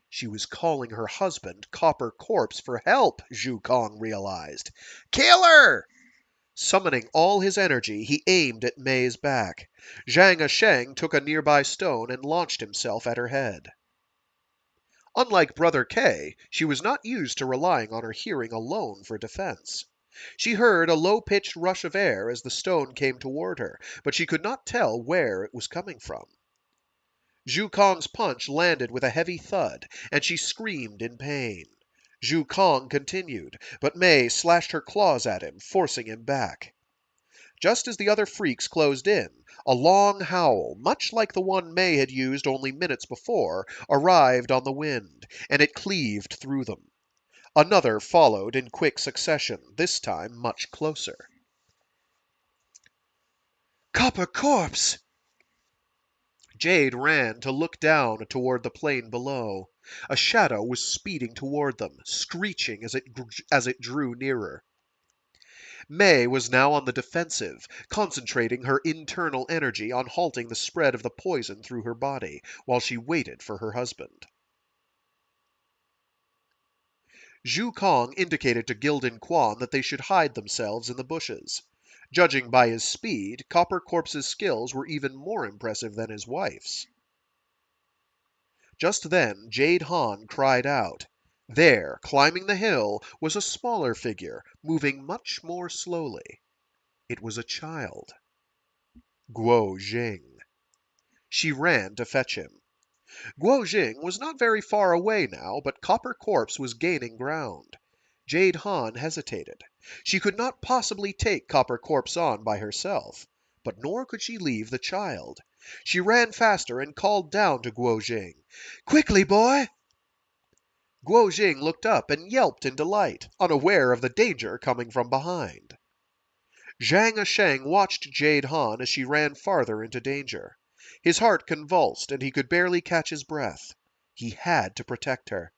She was calling her husband Copper Corpse for help, Zhu Kong realized. Kill her! Summoning all his energy, he aimed at May's back. Zhang Sheng took a nearby stone and launched himself at her head. Unlike Brother Kay, she was not used to relying on her hearing alone for defense. She heard a low-pitched rush of air as the stone came toward her, but she could not tell where it was coming from. Zhu Kong's punch landed with a heavy thud, and she screamed in pain. Zhu Kong continued, but May slashed her claws at him, forcing him back. Just as the other freaks closed in, a long howl, much like the one May had used only minutes before, arrived on the wind, and it cleaved through them. Another followed in quick succession, this time much closer. Copper Corpse! Jade ran to look down toward the plain below. A shadow was speeding toward them, screeching as it drew nearer. May was now on the defensive, concentrating her internal energy on halting the spread of the poison through her body, while she waited for her husband. Zhu Kong indicated to Gildan Quan that they should hide themselves in the bushes. Judging by his speed, Copper Corpse's skills were even more impressive than his wife's. Just then, Jade Han cried out. There, climbing the hill, was a smaller figure, moving much more slowly. It was a child. Guo Jing. She ran to fetch him. Guo Jing was not very far away now, but Copper Corpse was gaining ground. Jade Han hesitated. She could not possibly take Copper Corpse on by herself, but nor could she leave the child. She ran faster and called down to Guo Jing. Quickly, boy! Guo Jing looked up and yelped in delight, unaware of the danger coming from behind. Zhang Sheng watched Jade Han as she ran farther into danger. His heart convulsed, and he could barely catch his breath. He had to protect her.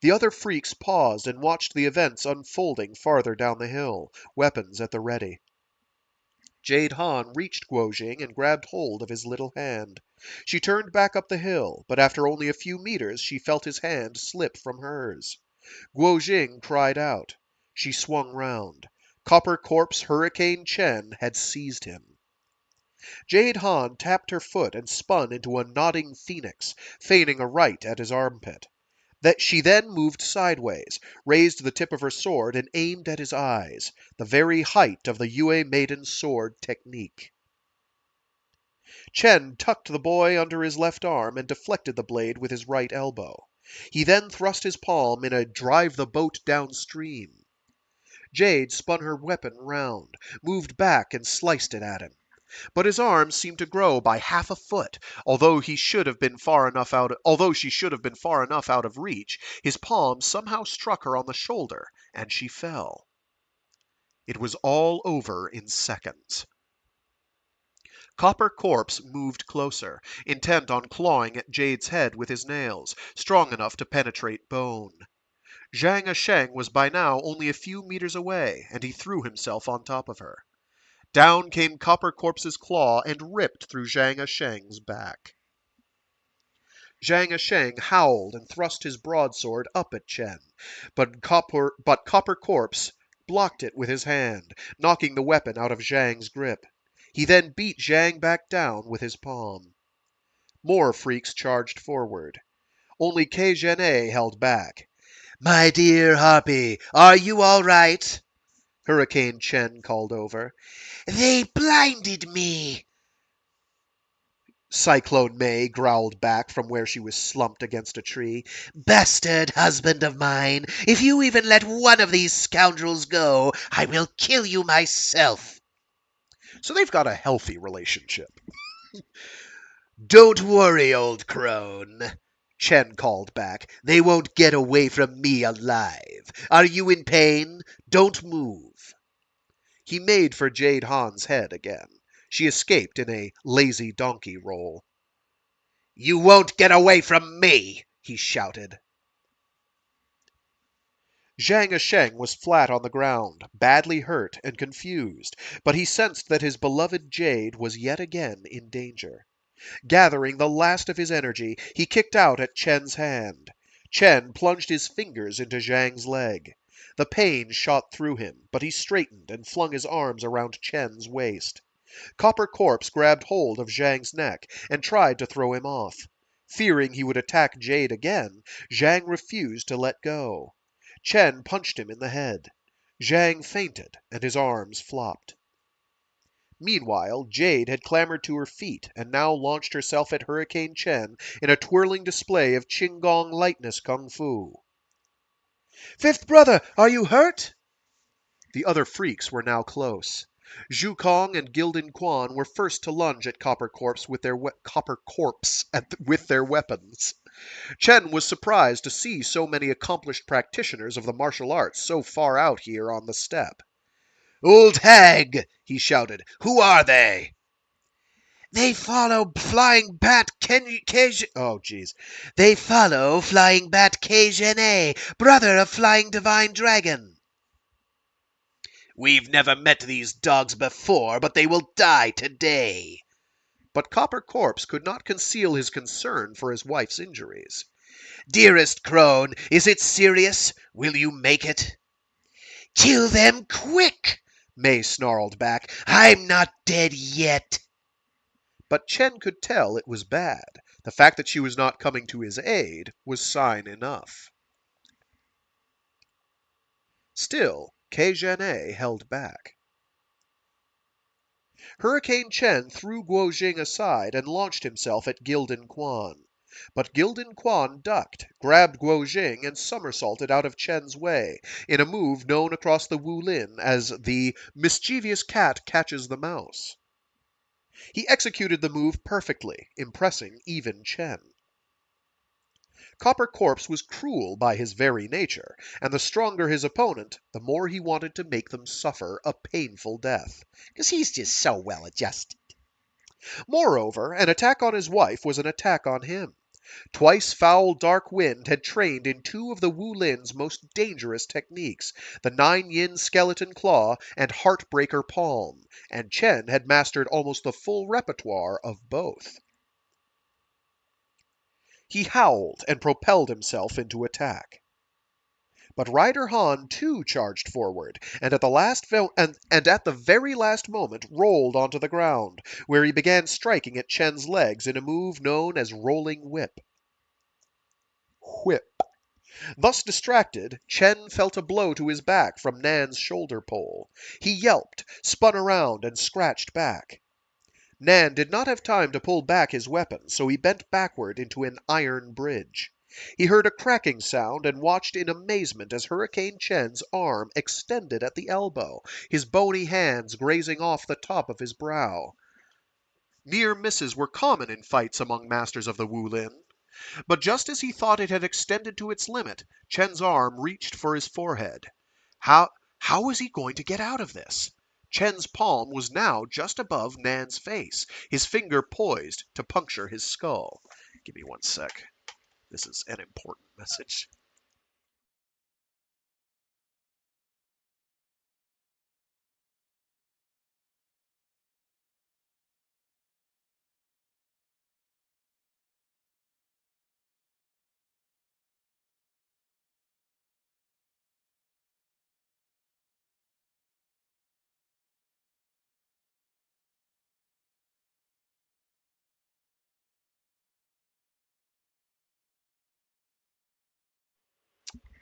The other freaks paused and watched the events unfolding farther down the hill, weapons at the ready. Jade Han reached Guo Jing and grabbed hold of his little hand. She turned back up the hill, but after only a few meters she felt his hand slip from hers. Guo Jing cried out. She swung round. Copper Corpse Hurricane Chen had seized him. Jade Han tapped her foot and spun into a nodding phoenix, feigning a right at his armpit. She then moved sideways, raised the tip of her sword, and aimed at his eyes, the very height of the Yue Maiden sword technique. Chen tucked the boy under his left arm and deflected the blade with his right elbow. He then thrust his palm in a drive the boat downstream. Jade spun her weapon round, moved back and sliced it at him. But his arm seemed to grow by half a foot. Although she should have been far enough out of reach, his palm somehow struck her on the shoulder, and she fell. It was all over in seconds. Copper Corpse moved closer, intent on clawing at Jade's head with his nails, strong enough to penetrate bone. Zhang Sheng was by now only a few meters away, and he threw himself on top of her. Down came Copper Corpse's claw and ripped through Zhang Sheng's back. Zhang Sheng howled and thrust his broadsword up at Chen, but Copper Corpse blocked it with his hand, knocking the weapon out of Zhang's grip. He then beat Zhang back down with his palm. More freaks charged forward. Only Kei Zhene held back. My dear Harpy, are you all right? Hurricane Chen called over. They blinded me. Cyclone May growled back from where she was slumped against a tree. Bastard husband of mine, if you even let one of these scoundrels go, I will kill you myself. So they've got a healthy relationship. Don't worry, old crone, Chen called back. They won't get away from me alive. Are you in pain? Don't move. He made for Jade Han's head again. She escaped in a lazy donkey roll. You won't get away from me, he shouted. Zhang Sheng was flat on the ground, badly hurt and confused, but he sensed that his beloved jade was yet again in danger. Gathering the last of his energy, he kicked out at Chen's hand. Chen plunged his fingers into Zhang's leg. The pain shot through him, but he straightened and flung his arms around Chen's waist. Copper Corpse grabbed hold of Zhang's neck and tried to throw him off. Fearing he would attack Jade again, Zhang refused to let go. Chen punched him in the head. Zhang fainted, and his arms flopped. Meanwhile, Jade had clambered to her feet and now launched herself at Hurricane Chen in a twirling display of Qinggong lightness kung fu. Fifth brother, are you hurt? The other freaks were now close. Zhu Kong and Gildan Quan were first to lunge at Copper Corpse with their weapons. Chen was surprised to see so many accomplished practitioners of the martial arts so far out here on the steppe. Old hag, he shouted, who are they? They follow Flying Bat They follow Flying Bat Kejene, brother of Flying Divine Dragon. We've never met these dogs before, but they will die today. But Copper Corpse could not conceal his concern for his wife's injuries. Dearest crone, is it serious? Will you make it? Kill them quick, May snarled back. I'm not dead yet. But Chen could tell it was bad. The fact that she was not coming to his aid was sign enough. Still, Kejene held back. Hurricane Chen threw Guo Jing aside and launched himself at Gildan Quan. But Gildan Quan ducked, grabbed Guo Jing, and somersaulted out of Chen's way, in a move known across the Wulin as the mischievous cat catches the mouse. He executed the move perfectly, impressing even Chen. Copper Corpse was cruel by his very nature, and the stronger his opponent, the more he wanted to make them suffer a painful death. Because he's just so well adjusted. Moreover, an attack on his wife was an attack on him. Twice Foul Dark Wind had trained in two of the Wulin's most dangerous techniques, the 9-yin skeleton claw and Heartbreaker palm, and Chen had mastered almost the full repertoire of both. He howled and propelled himself into attack. But Rider Han too charged forward, and at the very last moment rolled onto the ground, where he began striking at Chen's legs in a move known as Rolling Whip. Thus distracted, Chen felt a blow to his back from Nan's shoulder pole. He yelped, spun around, and scratched back. Nan did not have time to pull back his weapon, so he bent backward into an iron bridge. He heard a cracking sound and watched in amazement as Hurricane Chen's arm extended at the elbow, his bony hands grazing off the top of his brow. Near misses were common in fights among masters of the Wulin. But just as he thought it had extended to its limit, Chen's arm reached for his forehead. How was he going to get out of this? Chen's palm was now just above Nan's face, his finger poised to puncture his skull. Give me 1 sec. This is an important message.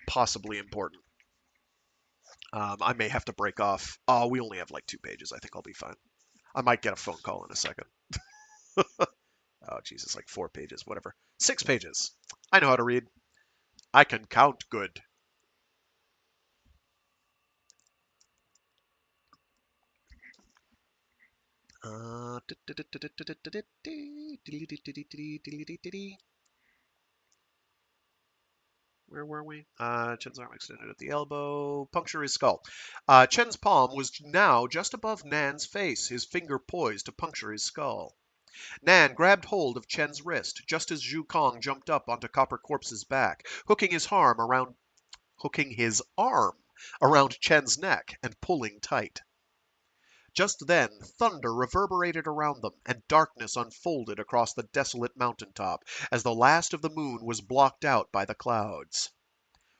Possibly important. I may have to break off. Oh, we only have like 2 pages. I think I'll be fine. I might get a phone call in a second. Oh, Jesus, like 4 pages, whatever. 6 pages. I know how to read. I can count good. Where were we? Chen's arm extended at the elbow. Puncture his skull. Chen's palm was now just above Nan's face, his finger poised to puncture his skull. Nan grabbed hold of Chen's wrist just as Zhu Kong jumped up onto Copper Corpse's back, hooking his arm around Chen's neck and pulling tight. Just then, thunder reverberated around them, and darkness unfolded across the desolate mountaintop as the last of the moon was blocked out by the clouds.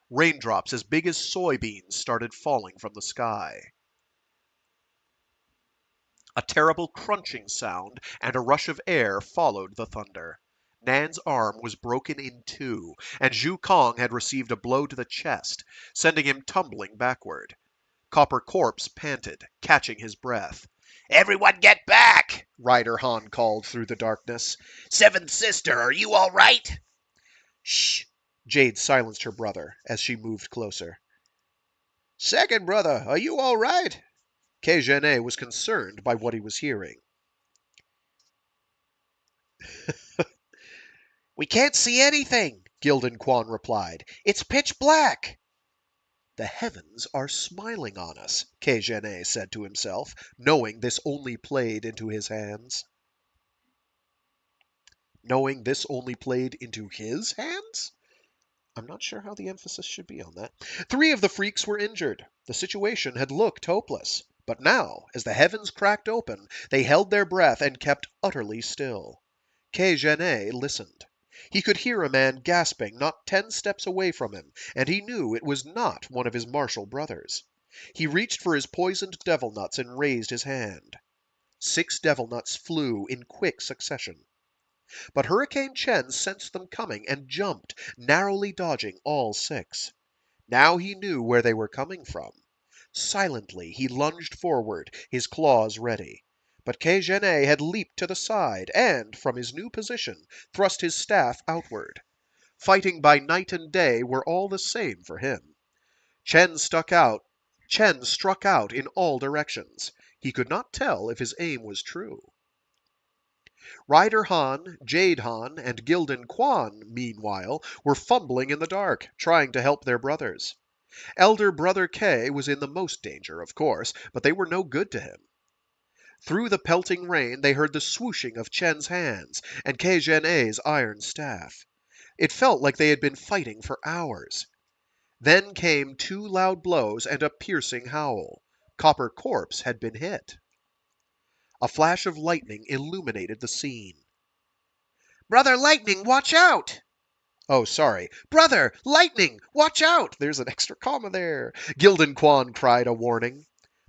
Raindrops as big as soybeans started falling from the sky. A terrible crunching sound and a rush of air followed the thunder. Nan's arm was broken in two, and Zhu Kong had received a blow to the chest, sending him tumbling backward. Copper Corpse panted, catching his breath. Everyone get back! Rider Han called through the darkness. Seventh sister, are you all right? Shh! Jade silenced her brother as she moved closer. Second brother, are you all right? Qiu was concerned by what he was hearing. We can't see anything, Gildan Quan replied. It's pitch black. The heavens are smiling on us, Qiu said to himself, knowing this only played into his hands. Knowing this only played into his hands? I'm not sure how the emphasis should be on that. 3 of the freaks were injured. The situation had looked hopeless. But now, as the heavens cracked open, they held their breath and kept utterly still. Qiu listened. He could hear a man gasping not 10 steps away from him, and he knew it was not one of his martial brothers. He reached for his poisoned devil nuts and raised his hand. 6 devil nuts flew in quick succession. But Hurricane Chen sensed them coming and jumped, narrowly dodging all 6. Now he knew where they were coming from. Silently he lunged forward, his claws ready. But Qiu had leaped to the side and, from his new position, thrust his staff outward. Fighting by night and day were all the same for him. Chen struck out in all directions. He could not tell if his aim was true. Rider Han, Jade Han, and Gildan Quan, meanwhile, were fumbling in the dark, trying to help their brothers. Elder Brother K was in the most danger, of course, but they were no good to him. Through the pelting rain they heard the swooshing of Chen's hands and Qiu's iron staff. It felt like they had been fighting for hours. Then came 2 loud blows and a piercing howl. Copper Corpse had been hit. A flash of lightning illuminated the scene. Brother Lightning, watch out! Oh, sorry. Brother, lightning, watch out! There's an extra comma there. Gildan Quan cried a warning.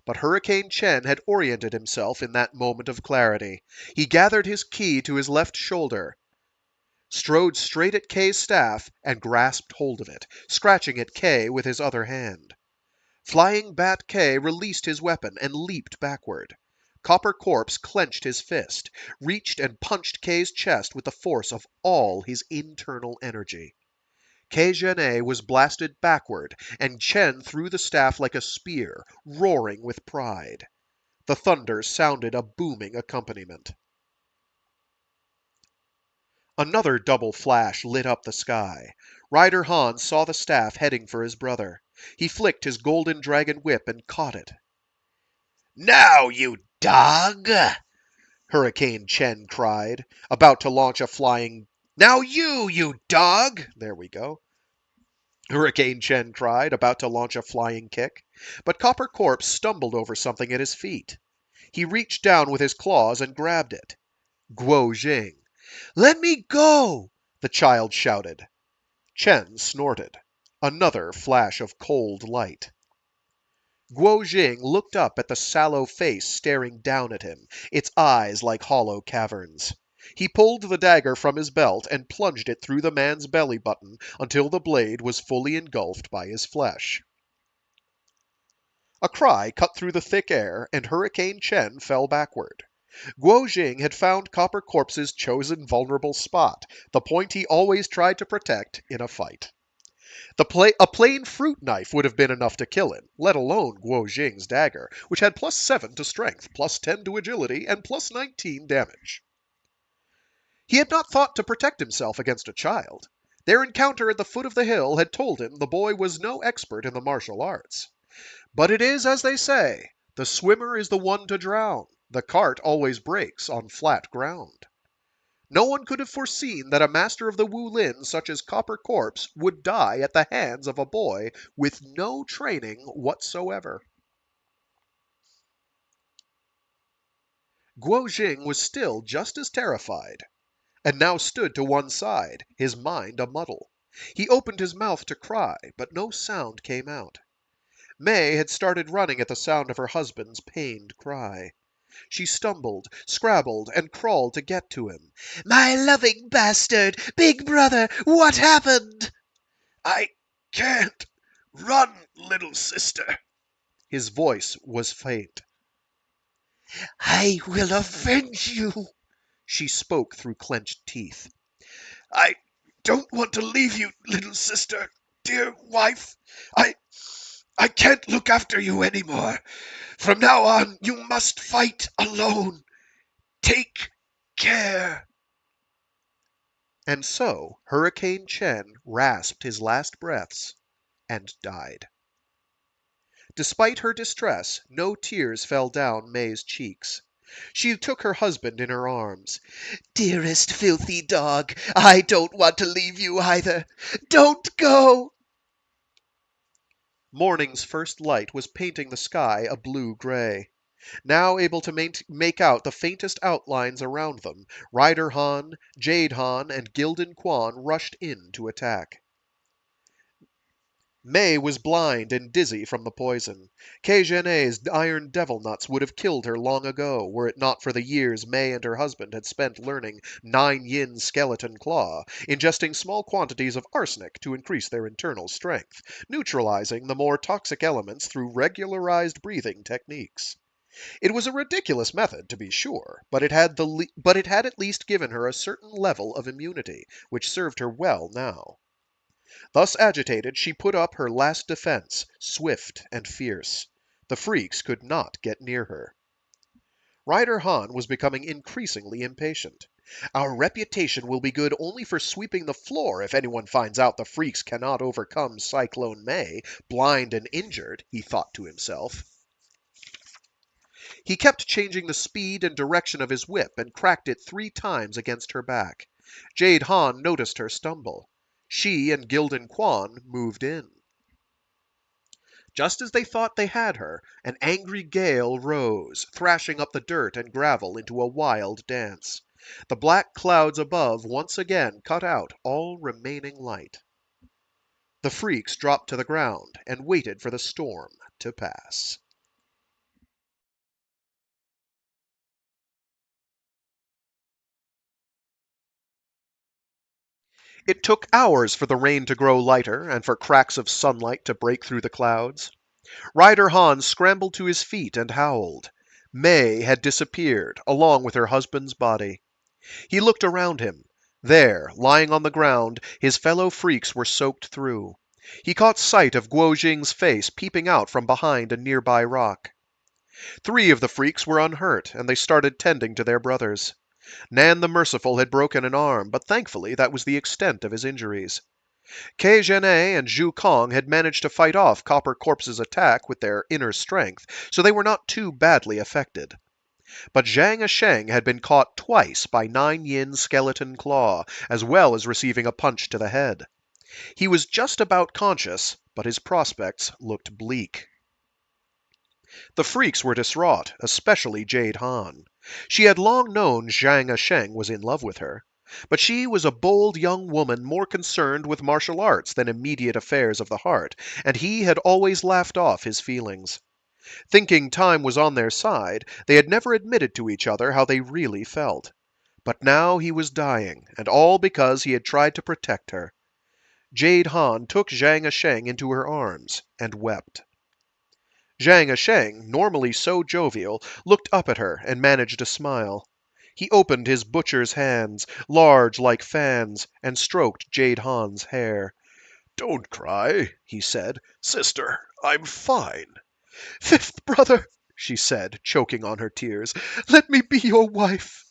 But Hurricane Chen had oriented himself in that moment of clarity. He gathered his ki to his left shoulder, strode straight at K's staff, and grasped hold of it, scratching at K with his other hand. Flying Bat K released his weapon and leaped backward. Copper Corpse clenched his fist, reached and punched K's chest with the force of all his internal energy. Qiu was blasted backward, and Chen threw the staff like a spear, roaring with pride. The thunder sounded a booming accompaniment. Another double flash lit up the sky. Rider Han saw the staff heading for his brother. He flicked his golden dragon whip and caught it. Now, you dog! Hurricane Chen cried, about to launch a flying... Now you dog! There we go. Hurricane Chen cried, about to launch a flying kick. But Copper Corpse stumbled over something at his feet. He reached down with his claws and grabbed it. Guo Jing. Let me go! The child shouted. Chen snorted. Another flash of cold light. Guo Jing looked up at the sallow face staring down at him, its eyes like hollow caverns. He pulled the dagger from his belt and plunged it through the man's belly button until the blade was fully engulfed by his flesh. A cry cut through the thick air, and Hurricane Chen fell backward. Guo Jing had found Copper Corpse's chosen vulnerable spot, the point he always tried to protect in a fight. A plain fruit knife would have been enough to kill him, let alone Guo Jing's dagger, which had +7 to strength, +10 to agility, and +19 damage. He had not thought to protect himself against a child. Their encounter at the foot of the hill had told him the boy was no expert in the martial arts. But it is as they say, the swimmer is the one to drown. The cart always breaks on flat ground. No one could have foreseen that a master of the wulin such as Copper Corpse would die at the hands of a boy with no training whatsoever. Guo Jing was still just as terrified, and now stood to one side, his mind a muddle. He opened his mouth to cry, but no sound came out. May had started running at the sound of her husband's pained cry. She stumbled, scrabbled, and crawled to get to him. My loving bastard! Big brother, what happened? I can't run, little sister. His voice was faint. I will avenge you. She spoke through clenched teeth. I don't want to leave you, little sister, dear wife. I can't look after you anymore. From now on, you must fight alone. Take care. And so Hurricane Chen rasped his last breaths and died. Despite her distress, no tears fell down May's cheeks. She took her husband in her arms. Dearest filthy dog, I don't want to leave you either. Don't go. Morning's first light was painting the sky a blue-gray. Now able to make out the faintest outlines around them, Rider Han, Jade Han, and Gildan Quan rushed in to attack. May was blind and dizzy from the poison. Kei iron devil nuts would have killed her long ago, were it not for the years May and her husband had spent learning 9 yin skeleton claw, ingesting small quantities of arsenic to increase their internal strength, neutralizing the more toxic elements through regularized breathing techniques. It was a ridiculous method, to be sure, but it had at least given her a certain level of immunity, which served her well now. Thus agitated, she put up her last defense, swift and fierce. The freaks could not get near her. Rider Han was becoming increasingly impatient. Our reputation will be good only for sweeping the floor if anyone finds out the freaks cannot overcome Cyclone May, blind and injured, he thought to himself. He kept changing the speed and direction of his whip and cracked it 3 times against her back. Jade Han noticed her stumble. She and Gildan Quan moved in. Just as they thought they had her, an angry gale rose, thrashing up the dirt and gravel into a wild dance. The black clouds above once again cut out all remaining light. The freaks dropped to the ground and waited for the storm to pass. It took hours for the rain to grow lighter and for cracks of sunlight to break through the clouds. Rider Han scrambled to his feet and howled. May had disappeared, along with her husband's body. He looked around him. There, lying on the ground, his fellow freaks were soaked through. He caught sight of Guo Jing's face peeping out from behind a nearby rock. 3 of the freaks were unhurt, and they started tending to their brothers. Nan the Merciful had broken an arm, but thankfully that was the extent of his injuries. Kei and Zhu Kong had managed to fight off Copper Corpse's attack with their inner strength, so they were not too badly affected. But Zhang Sheng had been caught twice by 9-yin skeleton claw, as well as receiving a punch to the head. He was just about conscious, but his prospects looked bleak. The freaks were distraught, especially Jade Han. She had long known Zhang Sheng was in love with her, but she was a bold young woman more concerned with martial arts than immediate affairs of the heart, and he had always laughed off his feelings. Thinking time was on their side, they had never admitted to each other how they really felt. But now he was dying, and all because he had tried to protect her. Jade Han took Zhang Sheng into her arms and wept. Zhang Sheng, normally so jovial, looked up at her and managed a smile. He opened his butcher's hands, large like fans, and stroked Jade Han's hair. Don't cry, he said. Sister, I'm fine. 5th brother, she said, choking on her tears, let me be your wife.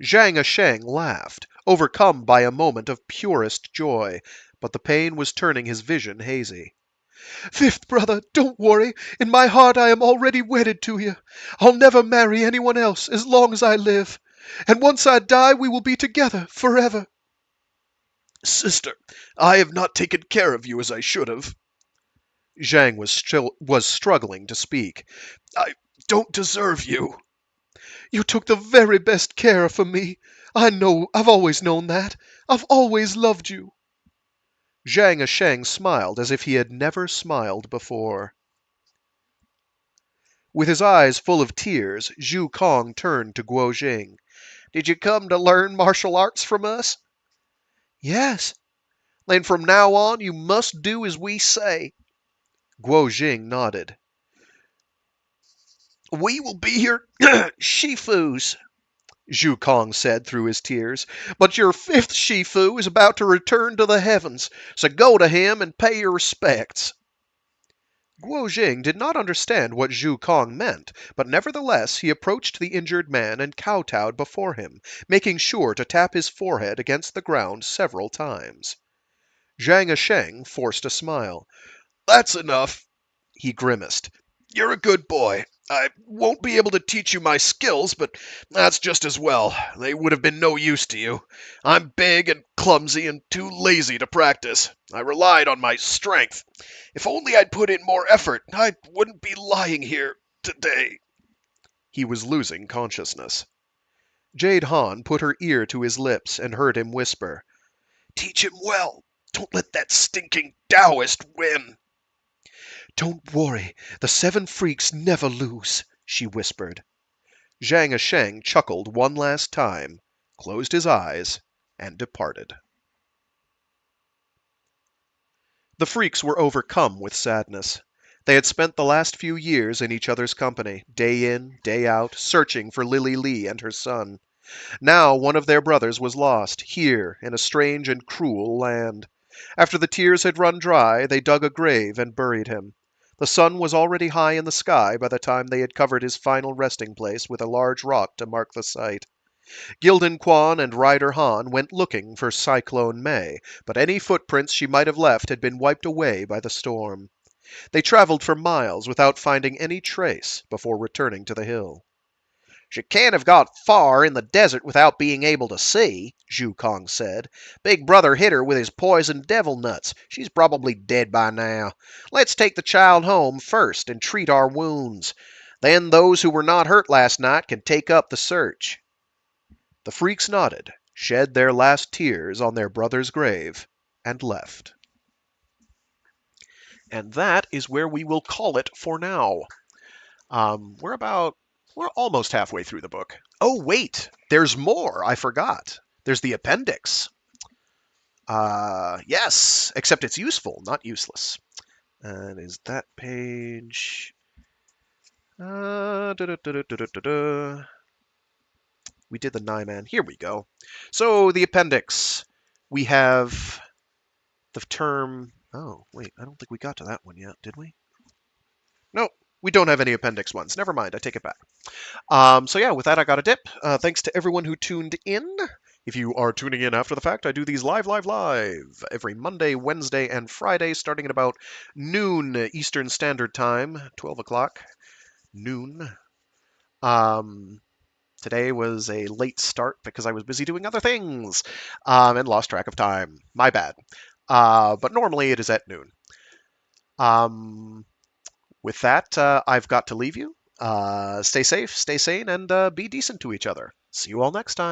Zhang Sheng laughed, overcome by a moment of purest joy, but the pain was turning his vision hazy. 5th brother, don't worry. In my heart I am already wedded to you. I'll never marry anyone else as long as I live. And once I die, we will be together forever. Sister, I have not taken care of you as I should have. Zhang was struggling to speak. I don't deserve you. You took the very best care of me. I've always known that. I've always loved you. Zhang Sheng smiled as if he had never smiled before. With his eyes full of tears, Zhu Kong turned to Guo Jing. Did you come to learn martial arts from us? Yes. Then from now on you must do as we say. Guo Jing nodded. We will be your Shifus, Zhu Kong said through his tears. but your fifth Shifu is about to return to the heavens, so go to him and pay your respects. Guo Jing did not understand what Zhu Kong meant, but nevertheless he approached the injured man and kowtowed before him, making sure to tap his forehead against the ground several times. Zhang Sheng forced a smile. That's enough, he grimaced. You're a good boy. I won't be able to teach you my skills, but that's just as well. They would have been no use to you. I'm big and clumsy and too lazy to practice. I relied on my strength. If only I'd put in more effort, I wouldn't be lying here today. He was losing consciousness. Jade Han put her ear to his lips and heard him whisper, Teach him well. Don't let that stinking Taoist win. Don't worry, the 7 freaks never lose, she whispered. Zhang Sheng chuckled one last time, closed his eyes, and departed. The freaks were overcome with sadness. They had spent the last few years in each other's company, day in, day out, searching for Lily Li and her son. Now one of their brothers was lost, here, in a strange and cruel land. After the tears had run dry, they dug a grave and buried him. The sun was already high in the sky by the time they had covered his final resting place with a large rock to mark the site. Gildan Quan and Ryder Han went looking for Cyclone May, but any footprints she might have left had been wiped away by the storm. They traveled for miles without finding any trace before returning to the hill. She can't have got far in the desert without being able to see, Zhu Kong said. Big brother hit her with his poison devil nuts. She's probably dead by now. Let's take the child home first and treat our wounds. Then those who were not hurt last night can take up the search. The freaks nodded, shed their last tears on their brother's grave, and left. And that is where we will call it for now. We're almost halfway through the book. Oh, wait, there's more. I forgot. There's the appendix. Yes, except it's useful, not useless. And is that page? We did the Nyman. Here we go. So the appendix. We have the term. Oh, wait, I don't think we got to that one yet, did we? No, we don't have any appendix ones. Never mind, I take it back. So yeah, with that, I got a dip. Thanks to everyone who tuned in. If you are tuning in after the fact, I do these live every Monday, Wednesday, and Friday, starting at about noon Eastern Standard Time, 12 o'clock, noon. Today was a late start because I was busy doing other things and lost track of time. My bad. But normally it is at noon. With that, I've got to leave you. Stay safe, stay sane, and be decent to each other. See you all next time.